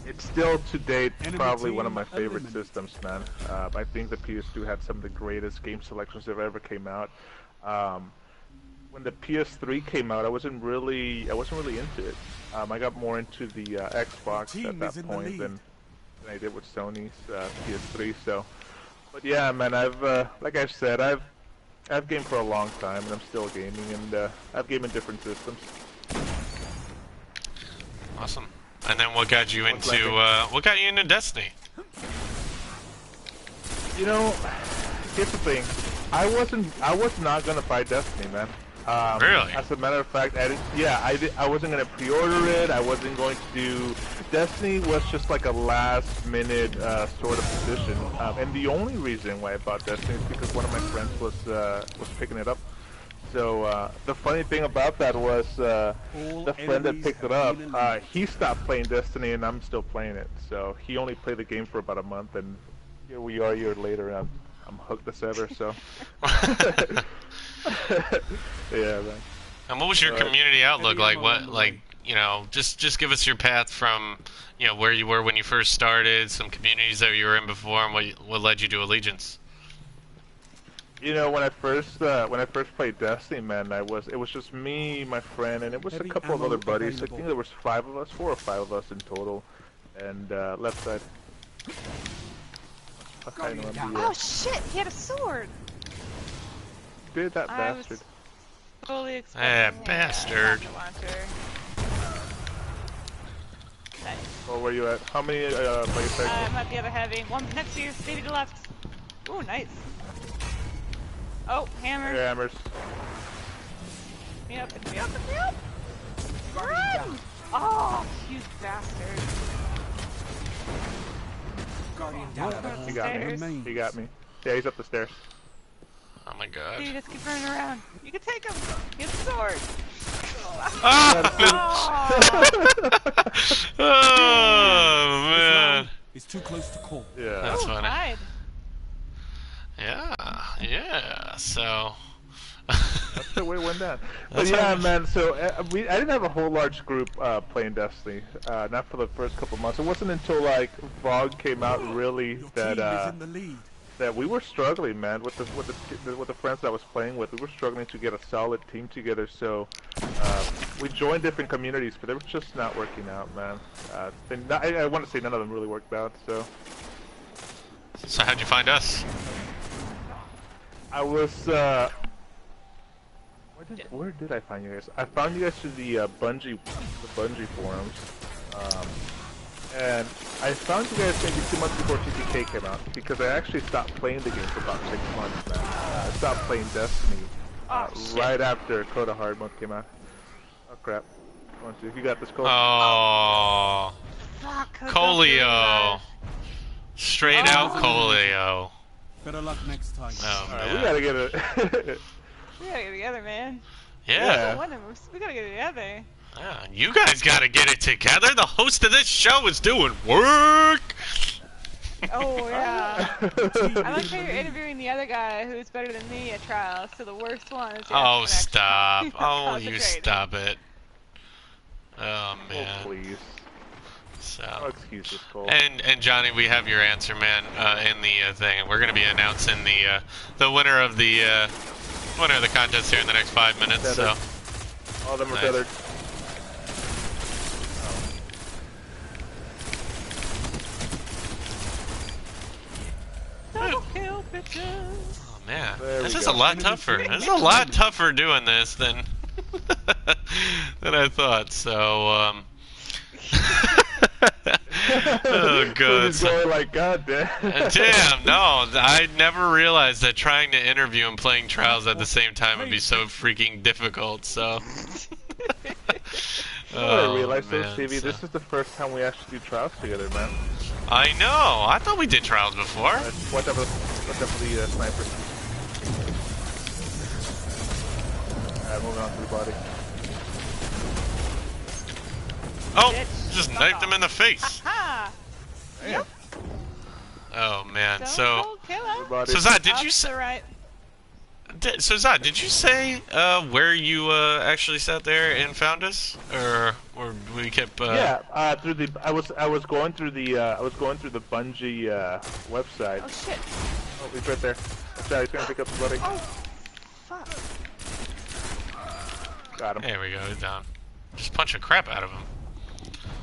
it's still to date probably one of my favorite systems, man. I think the PS2 had some of the greatest game selections that ever came out. When the PS3 came out, I wasn't really into it. I got more into the Xbox at that point than I did with Sony's PS3. So, but yeah, man, like I said, I've gamed for a long time, and I'm still gaming, and I've gamed in different systems. Awesome. And then what got you into Destiny? You know, here's the thing. I was not gonna buy Destiny, man. Really? As a matter of fact, I wasn't gonna pre-order it. I wasn't going to do. Destiny was just like a last-minute sort of position, and the only reason why I bought Destiny is because one of my friends was picking it up. So the funny thing about that was the friend that picked it up, he stopped playing Destiny, and I'm still playing it. So he only played the game for about a month, and here we are a year later, and I'm hooked as ever. So. Yeah, man. And what was your community outlook like? What, like, just give us your path from, where you were when you first started, some communities that you were in before, and what led you to Allegiance. When I first played Destiny, man, it was just me, my friend, and it was a couple of other buddies. I think there was 4 or 5 of us in total, and left side. Oh shit! He had a sword. Did that bastard? Was fully expecting bastard. Nice. Oh, where you at? How many players? I'm at the other heavy. One next to you, maybe to the left. Ooh, nice. Oh, hammer. Hey, hammers. Me up, me up, me up. Run! Oh, you bastard. He got me. He got me. Yeah, he's up the stairs. Oh my god. Dude, just keep running around. You can take him. He has a sword. Oh man. It's too close to call. Yeah. That's funny. Hide. Yeah. So. That's the way it went down. But yeah, man. So I didn't have a whole large group playing Destiny. Not for the first couple months. It wasn't until like VOG came out really that we were struggling, man, with the friends that I was playing with. We were struggling to get a solid team together. So we joined different communities, but they were just not working out, man. I want to say none of them really worked out. So how'd you find us? I was. Where did I find you guys? I found you guys through the Bungie forums, And I found you guys maybe 2 months before TTK came out, because I actually stopped playing the game for about 6 months, man. I stopped playing Destiny right after Coda Hard Mode came out. Oh crap. You got this, Kole. Oh. Fuck, Koleo. Straight out Koleo. Better luck next time. Oh, Alright, man. we gotta get it. We gotta get together, man. Yeah. We gotta get together. Yeah, you guys gotta get it together. The host of this show is doing work. Oh yeah. I like how you're interviewing the other guy who's better than me at trials. So the worst one is. Oh, stop. Oh, you Concentrating. stop it. Oh, Oh, man. please. So. No excuses, Kole. And Johnny, we have your answer, man, in the thing, and we're gonna be announcing the winner of the contest here in the next 5 minutes. So. All of them are Nice. tethered. Double kill, bitches. Oh man, There this we is go. a lot tougher. This is a lot tougher doing this than than I thought. So oh god. He's going like, God damn. Damn, no, I never realized that trying to interview and playing trials at the same time would be so freaking difficult, so. I realized though, man, Stevie, so- this is the first time we actually do trials together, man. I know, I thought we did trials before. Whatever the sniper. Alright, moving on to the body. Oh, Bitch, just fuck knifed off. him in the face. Ha! Damn. Oh man, Don't so. cold killer. Body. So Zod, did Up you the say? right. So Zod, did you say where you actually sat there and found us, or we kept? Yeah, through the I was going through the Bungie website. Oh shit. Oh, he's right there. Sorry, he's gonna pick up the body. Oh, fuck. Got him. There we go. He's down. Just punch the crap out of him.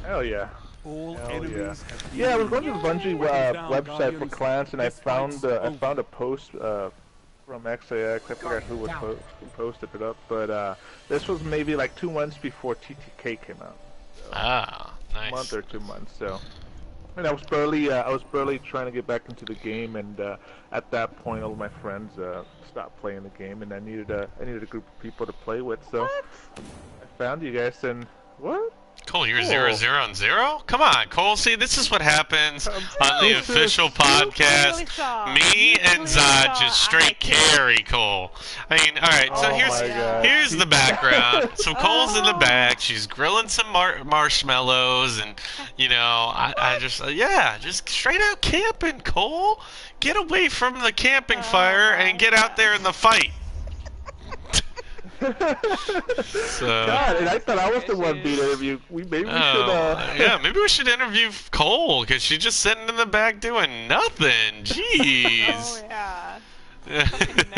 Hell yeah. All Hell enemies yeah. have been Yeah, I was going to the Bungie down, website for Guardians. clans, and I This found fight's I over. found a post from xAx. I forgot who posted it up, but this was maybe like 2 months before TTK came out. Ah, A nice. month or 2 months. So, and I was barely trying to get back into the game, and at that point, all of my friends stopped playing the game, and I needed a group of people to play with. So What? I found you guys, and what? Cole, you're Cool. 0, 0, and 0? Come on, Cole. See, this is what happens on the This is- official podcast. really saw. Me You and really Zod saw just I straight killed. carry Cole. I mean, all right. So Oh my God. here's the background. So Cole's in the Oh. back. She's grilling some marshmallows, and you know, I just just straight out camping. Cole, get away from the camping fire and get out there in the fight. So. God, and I thought I was the one being interviewed. Maybe we should. Yeah, maybe we should interview Cole, because she's just sitting in the back doing nothing. Oh Jeez. yeah.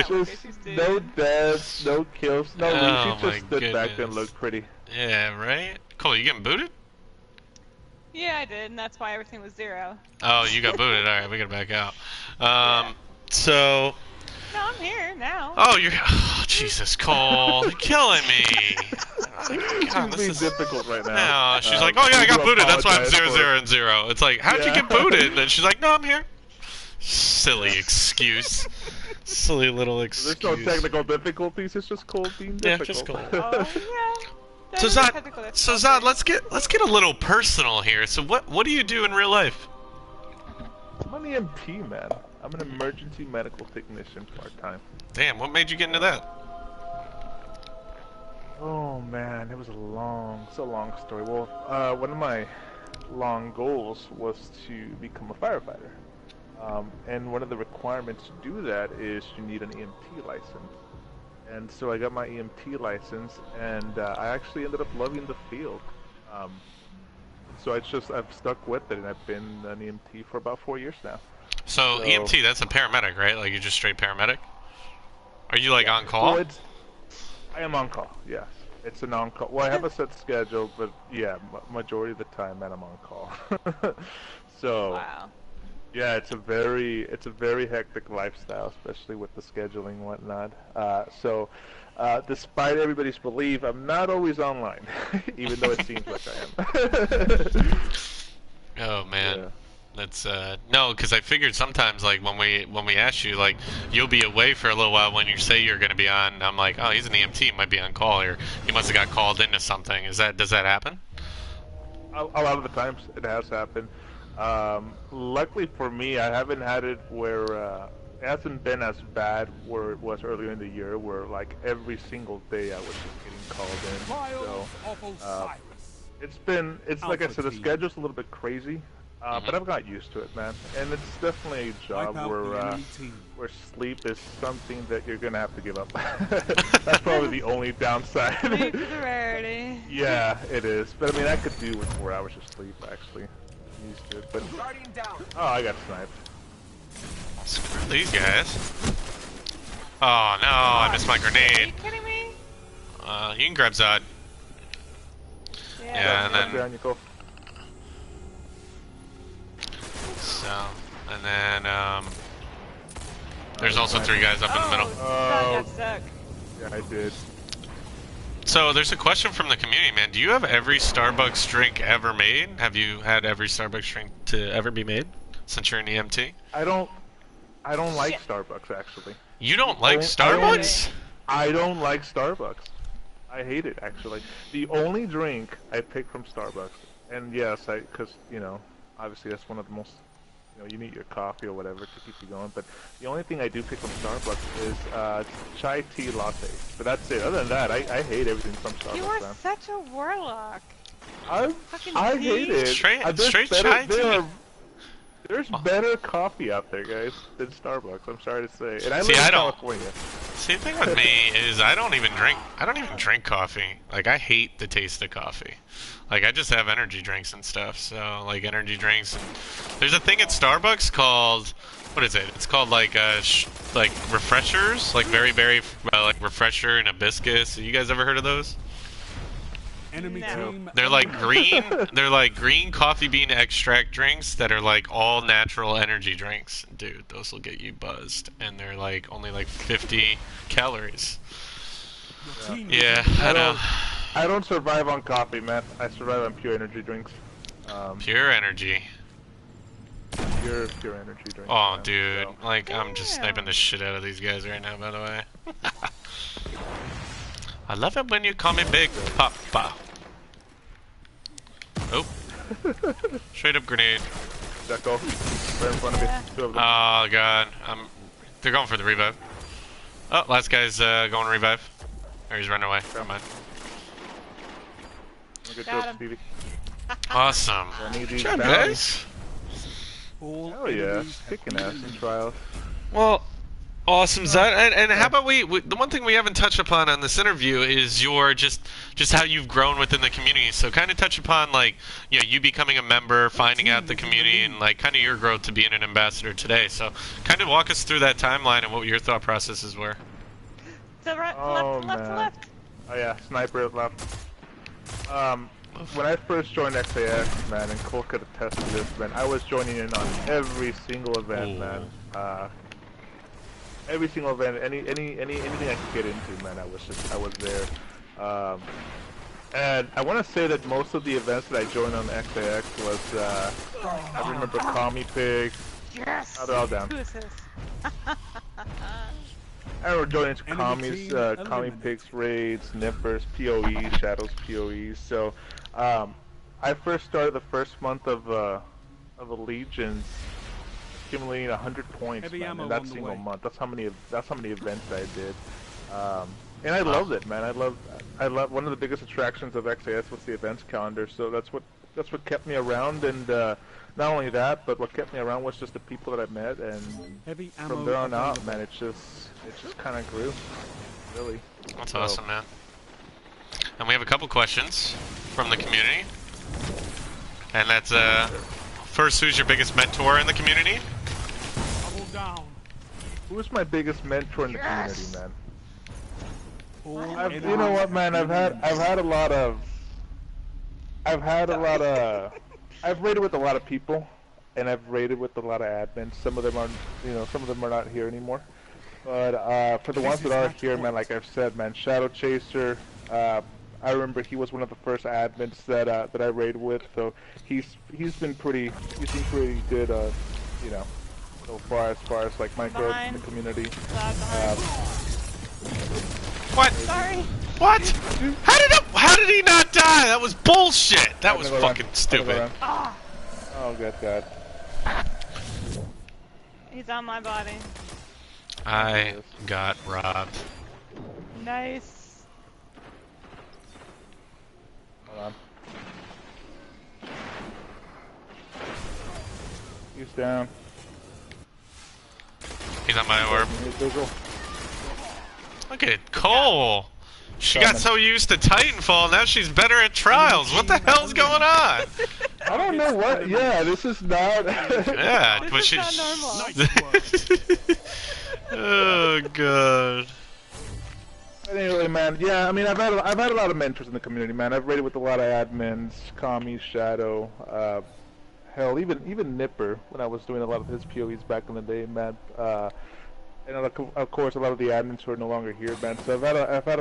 Just no deaths, no kills, no Oh, leaves. She my just stood back goodness. and looked pretty. Yeah, right? Cole, you getting booted? Yeah, I did, and that's why everything was 0. Oh, you got booted. Alright, we gotta back out. So... No, I'm here now. Oh, you're... Oh, Jesus, Cole. You're killing me. God, She's this being is... difficult right now. No, she's like, oh yeah, I we got do booted, that's why I'm apologize 0, for- 0, and 0. It's like, how'd you Yeah. get booted? And she's like, no, I'm here. Silly excuse. Silly little There's excuse. no technical difficulties. It's just cold being Yeah, difficult. just cold. Oh yeah. That So is a Zod, technical so difficulty. Zod, let's get a little personal here. So what do you do in real life? I'm an EMT, man. I'm an emergency medical technician part-time. Damn, what made you get into that? Oh man, it was a long story. Well, one of my long goals was to become a firefighter. And one of the requirements to do that is you need an EMT license. And so I got my EMT license, and I actually ended up loving the field. So I've stuck with it, and I've been an EMT for about 4 years now. So So- EMT, that's a paramedic, right? Like you're just straight paramedic? Are you like on Well, call? I am on call. Yes, it's an on call. Well, I have a set schedule, but yeah, majority of the time, man, I'm on call. So. Wow. Yeah, it's a very hectic lifestyle, especially with the scheduling and whatnot. So, despite everybody's belief, I'm not always online, even though it seems like I am. Oh man. Yeah. That's no, because I figured sometimes like when we ask you like you'll be away for a little while when you say you're going to be on. I'm like, oh, he's an EMT, might be on call, or he must have got called into something. Does that happen? A lot of the times it has happened. Luckily for me, I haven't had it where it hasn't been as bad where it was earlier in the year, where like every single day I was just getting called in. So it's like I said, the schedule's a little bit crazy. But I've got used to it, man, and it's definitely a job where sleep is something that you're gonna have to give up. That's probably the only downside. Sleep is a rarity. Yeah, it is. But I mean, I could do with 4 hours of sleep actually. I'm used to it. But oh, I got sniped. Screw these guys. Oh no, I missed my Are you grenade. kidding me? You can grab ZOD. Yeah, and then Behind you, Kole. so, and then there's also 3 guys up in the middle. Oh, got stuck. Yeah, I did. So there's a question from the community, man. Do you have every Starbucks drink ever made? Have you had every Starbucks drink to ever be made since you're an EMT? I don't like Starbucks actually. You don't like I Starbucks? I don't like Starbucks. I hate it actually. The only drink I pick from Starbucks, and yes, because you know, obviously that's one of the most, you know, you need your coffee or whatever to keep you going. But the only thing I do pick from Starbucks is chai tea latte. But that's it. Other than that, I hate everything from Starbucks. You are man. such a warlock. I Fucking hate it. Straight There's chai tea. There's better coffee out there, guys, than Starbucks. I'm sorry to say. And I See, live I in don't- California. See, the thing with me is I don't even drink coffee. Like, I hate the taste of coffee. Like, I just have energy drinks and stuff. So, like, energy drinks. And there's a thing at Starbucks called, what is it? It's called, like, like, refreshers. Like, very, very, like, refresher and hibiscus. You guys ever heard of those? Enemy No. team. They're like green coffee bean extract drinks that are like all natural energy drinks. Dude, those will get you buzzed. And they're like only like 50 calories. Your team Yeah, is I know. I don't survive on coffee, man. I survive on pure energy drinks. Pure energy. Pure energy drinks. Oh, man. dude. So, Like, I'm just Damn. sniping the shit out of these guys right now, by the way. I love it when you call me Big Papa. Oh. Straight up grenade. That go right in front of me. Yeah. 2 of them. Oh, God. They're going for the revive. Oh, last guy's going revive. Or he's running away. Never mind. Good Got job, him. Stevie. Awesome. I need Good these job, bounties. guys. all Hell yeah, enemies have kicking been ass in eliminated. trials. Well, awesome, Zed. And how about the one thing we haven't touched upon on this interview is your just how you've grown within the community. So kind of touch upon like, you know, you becoming a member, finding out the community, and like kind of your growth to being an ambassador today. So kind of walk us through that timeline and what your thought processes were. So right, Oh, left, man. left. Oh yeah, sniper left. When I first joined xAx, man, and Kole could attest to this, man, I was joining in on every single event, Ooh. man. Every single event, anything I could get into, man, I was there. And I want to say that most of the events that I joined on xAx was, I remember Commie Pig. Yes. Oh, they're all down. Who is this? I remember joining Enemy Commies, team Commie eliminated. Pigs raids, Nippers, PoE, Shadows PoEs. So, I first started the first month of Allegiance, accumulating 100 points, Heavy man, ammo in that on the single way. month. That's how many events I did. And I loved it, man. I love one of the biggest attractions of XAS was the events calendar. So that's what kept me around, and not only that, but what kept me around was just the people that I met, and Heavy ammo from there on out, available. man, it just kind of grew, really. That's So, awesome, man. And we have a couple questions from the community. And that's first, who's your biggest mentor in the community? Double down. Who's my biggest mentor in the Yes. community, man? All You enemies know what, man? have been eliminated. I've raided with a lot of people, and I've raided with a lot of admins. Some of them are not here anymore. But for the This ones is that are match here, point. man, like I've said, man, Shadow Chaser. I remember he was one of the first admins that that I raided with. So he's been pretty good. You know, so far as like my growth in the community. What? Sorry. What? How did he not die? That was bullshit. That was fucking stupid. Oh god. He's on my body. I got robbed. Nice. Hold on. He's down. He's on my orb. Visual. Look at Kole. She got so used to Titanfall, now she's better at Trials. What the hell's going on? I don't know what. Yeah, this is not. Yeah, This but is she. not normal. Oh god. Anyway, man. Yeah, I mean, I've had a lot of mentors in the community, man. I've raided with a lot of admins, Kami, Shadow, hell, even Nipper when I was doing a lot of his POEs back in the day, man. And of course, a lot of the admins who are no longer here, man. So I've had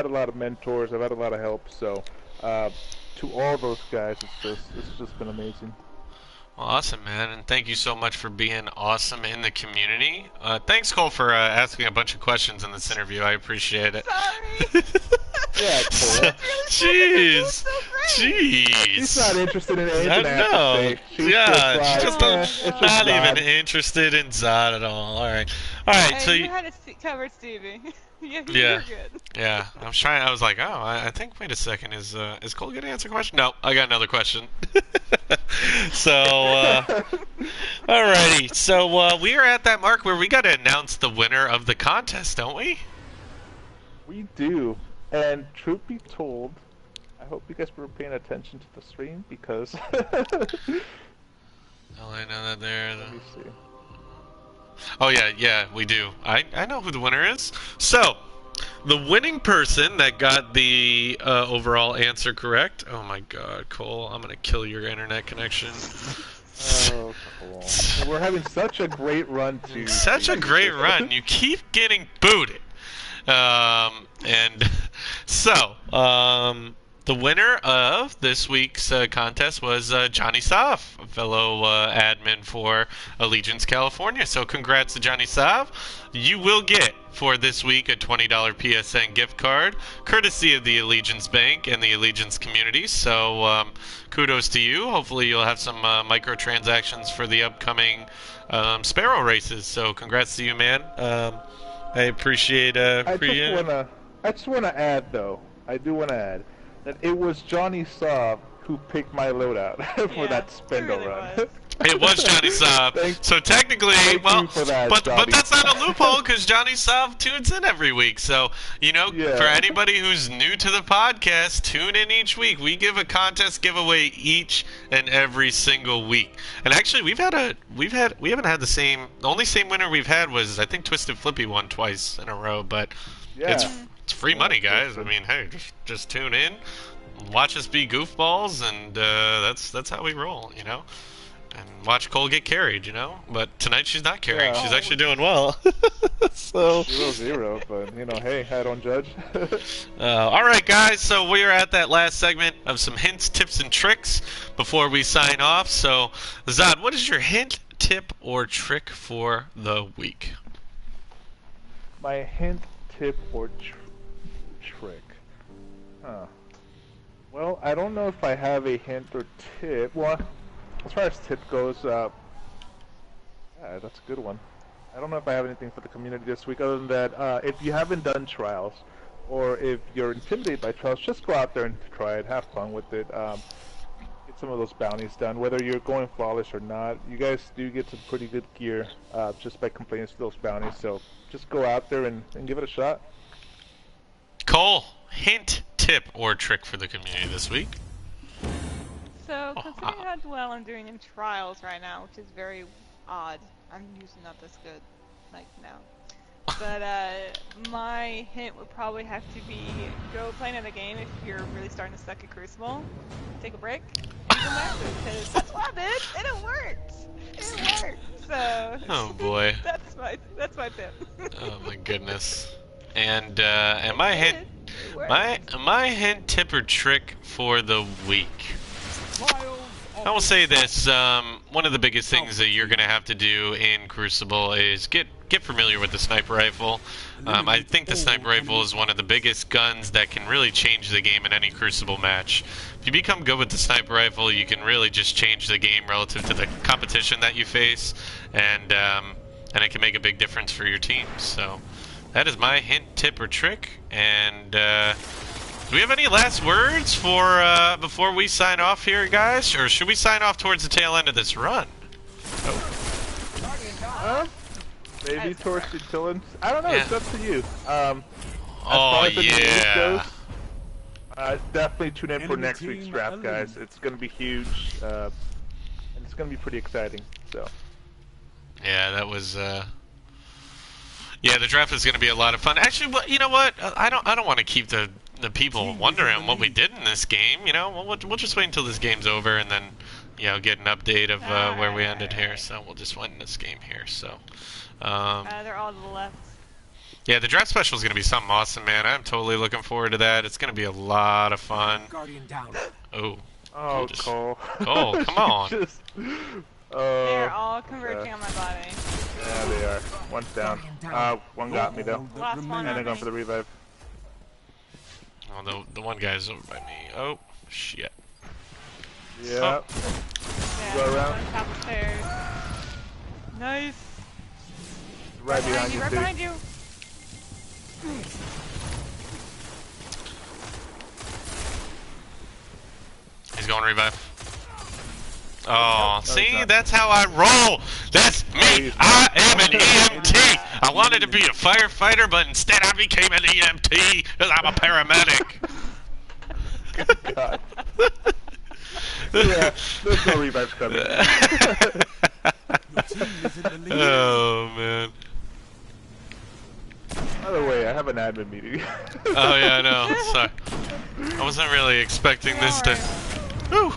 a lot of mentors. I've had a lot of help. So to all those guys, it's just been amazing. Well, awesome, man, and thank you so much for being awesome in the community. Thanks, Kole, for asking a bunch of questions in this interview. I appreciate it. Sorry. Yeah, cool. Jeez. Jeez. She's not interested in anything. I know. She's Yeah, just she's like, just it's not just even not. interested in ZOD at all. All right, so Hey, you had it covered, Stevie. Yeah. Yeah. You're good. yeah, I was like, oh, I think. Wait a second, is Kole gonna answer a question? No, I got another question. So, alrighty. So we are at that mark where we got to announce the winner of the contest, don't we? We do. And truth be told, I hope you guys were paying attention to the stream because. Oh, I know that there. Let me see. Oh yeah, we do. I know who the winner is. So, the winning person that got the overall answer correct. Oh my God, Kole, I'm gonna kill your internet connection. Oh, cool. We're having such a great run too. Such a great run. You keep getting booted. And so, the winner of this week's contest was Johnny Sav, a fellow admin for Allegiance California. So congrats to Johnny Sav. You will get, for this week, a $20 PSN gift card, courtesy of the Allegiance Bank and the Allegiance community. So kudos to you. Hopefully you'll have some microtransactions for the upcoming Sparrow races. So congrats to you, man. I appreciate I just wanna add though. I do wanna add that it was Johnny Saab who picked my loadout for that Spindle really run. was. It was Johnny Saab. So technically, thank well, you for that, but Johnny. that's not a loophole because Johnny Saab tunes in every week. So Yeah. for anybody who's new to the podcast, tune in each week. We give a contest giveaway each and every single week. And actually, we haven't had the same. The only same winner we've had was, I think, Twisted Flippy won twice in a row. But Yeah. it's free money, guys. I mean, hey, just tune in, watch us be goofballs, and that's how we roll, And watch Kole get carried, But tonight she's not carrying. Yeah. She's actually doing well. So 0-0, but hey, I don't judge. all right, guys. So we are at that last segment of some hints, tips, and tricks before we sign off. So, Zod, what is your hint, tip, or trick for the week? My hint, tip, or trick. Huh. Well, I don't know if I have a hint or tip. Well, as far as tip goes, yeah, that's a good one. I don't know if I have anything for the community this week other than that, if you haven't done trials, or if you're intimidated by trials, just go out there and try it, have fun with it, get some of those bounties done, whether you're going flawless or not. You guys do get some pretty good gear just by completing those bounties, so just go out there and give it a shot. Kole, hint, tip, or trick for the community this week? So, considering how well I'm doing in trials right now, which is very odd. I'm usually not this good, like, now. But, my hint would probably have to be go play another game if you're really starting to suck at Crucible. Take a break, and come back to it, because that's what I did, and it worked! It worked! So... Oh, boy. that's my tip. Oh, my goodness. And my My hint, tip, or trick for the week. I will say this: one of the biggest things that you're gonna have to do in Crucible is get familiar with the sniper rifle. I think the sniper rifle is one of the biggest guns that can really change the game in any Crucible match. If you become good with the sniper rifle, you can really just change the game relative to the competition that you face, and it can make a big difference for your team. So that is my hint, tip, or trick. And do we have any last words for before we sign off here, guys? Or should we sign off towards the tail end of this run? Maybe towards the Tillins. I don't know. Yeah. It's up to you. Oh yeah. Definitely tune in for Enemy next week's team draft, guys. eliminated. It's gonna be huge, and it's gonna be pretty exciting. So. Yeah, that was. Yeah, the draft is going to be a lot of fun. Actually, you know what? I don't want to keep the people wondering what we did in this game. You know, we'll just wait until this game's over and then, you know, get an update of where we ended here. So we'll just win this game here. So. They're all to the left. Yeah, the draft special is going to be something awesome, man. I'm totally looking forward to that. It's going to be a lot of fun. Guardian down. Oh. Oh, Just- Kole. Cole, come on. They're all converging on my body. Yeah, they are. One's down. One got me though. Last one And they're on going me. for the revive. Oh, the one guy's over by me. Oh, shit. Yeah. Yeah, Go around. on top of the stairs. Nice. Right behind you, right dude. behind you. He's going revive. Oh, Nope, see, not. that's how I roll. That's me. he's I not. am an EMT. I wanted to be a firefighter, but instead I became an EMT because I'm a paramedic. God. Yeah, there's no revives coming. Oh man. By the way, I have an admin meeting. Oh yeah, I know. Sorry. I wasn't really expecting this to. Ooh,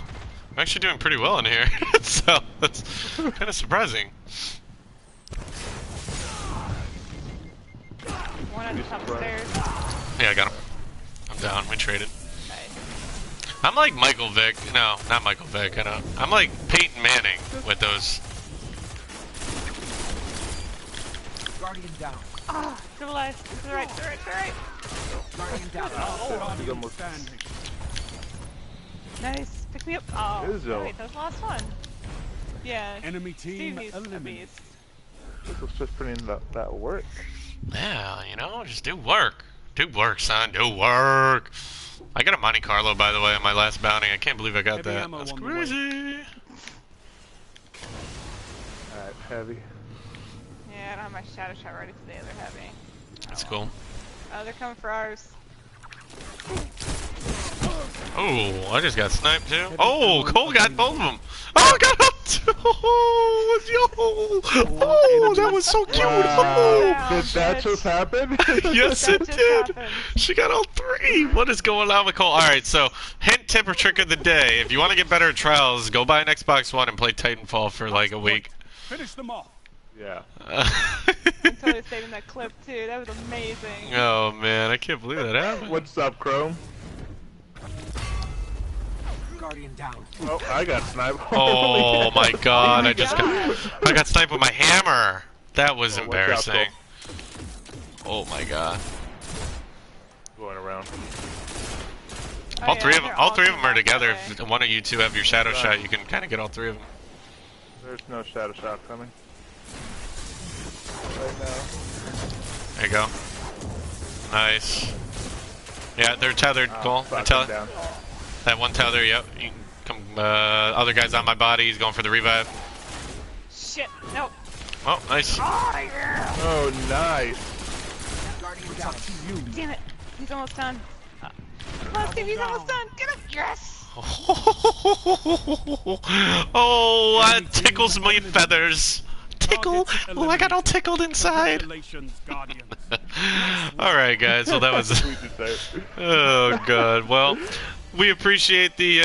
I'm actually doing pretty well in here, so that's kind of surprising. One on top of the stairs. Yeah, I got him. I'm down. We traded. Nice. I'm like Michael Vick. No, not Michael Vick. I know. I'm like Peyton Manning with those. Guardian down. Ah, to the left, to the right, to the right, to the right. Guardian down. He's almost- Standing. Nice. Pick me up. Oh, Izzo. wait, that was the last one. Yeah. Enemy team Stevie's a eliminated. beast. This was just putting in that work. Yeah, you know, just do work. Do work, son. Do work. I got a Monte Carlo, by the way, on my last bounty. I can't believe I got Heavy that. ammo That's on the way. crazy. Alright, heavy. Yeah, I don't have my shadow shot ready today. They're heavy. That's cool. Oh, they're coming for ours. Oh, I just got sniped too. Oh, Cole got both of them. Oh, I got up too. Oh, that was so cute. Wow. Did that bitch. just happen? Yes, That it just did. happened. She got all three. What is going on with Cole? All right, so hint, tip, or trick of the day. If you want to get better at trials, go buy an Xbox One and play Titanfall for like a week. Finish them off. Yeah. I'm totally saving that clip too. That was amazing. Oh man, I can't believe that happened. What's up, Chrome? Guardian down. Oh, I got sniped. Oh my god, I just God. got sniped with my hammer. That was Oh, watch out, embarrassing. Oh my god. Going around. Oh, All yeah, three of them, they're all three of them are coming together. that If way. one of you two have your shadow shot, you can kind of get all three of them. There's no shadow shot coming. Right now. There you go. Nice. Yeah, they're tethered. Cole. They're Fuck, I'm tethered. down. That one tether. Yep. You can come. Other guy's on my body. He's going for the revive. Shit. Nope. Oh, nice. Oh, yeah. Oh, nice. Guardian down. To you. Damn it. He's almost done. Come on, Steve. He's almost done. Get him. Yes. Oh, that tickles my feathers. Tickle. Oh, I got all tickled inside. Congratulations, Guardian. All right, guys. Well, that was. We did that. Oh god. Well, We appreciate the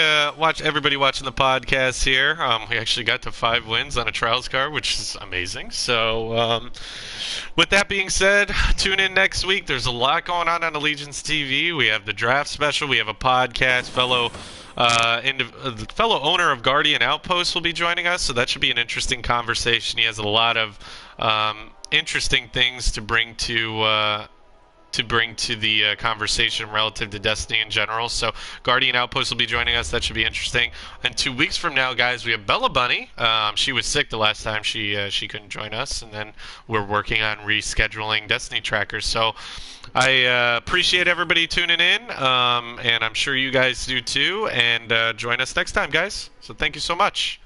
everybody watching the podcast here. We actually got to 5 wins on a Trials card, which is amazing. So, with that being said, tune in next week. There's a lot going on Allegiance TV. We have the draft special. We have a podcast. The fellow owner of Guardian Outpost will be joining us, so that should be an interesting conversation. He has a lot of interesting things to bring to the conversation relative to Destiny in general. So Guardian Outpost will be joining us. That should be interesting. And 2 weeks from now, guys, we have Bella Bunny. She was sick the last time she couldn't join us, and then we're working on rescheduling Destiny trackers. So I appreciate everybody tuning in, and I'm sure you guys do too. And join us next time, guys. So thank you so much.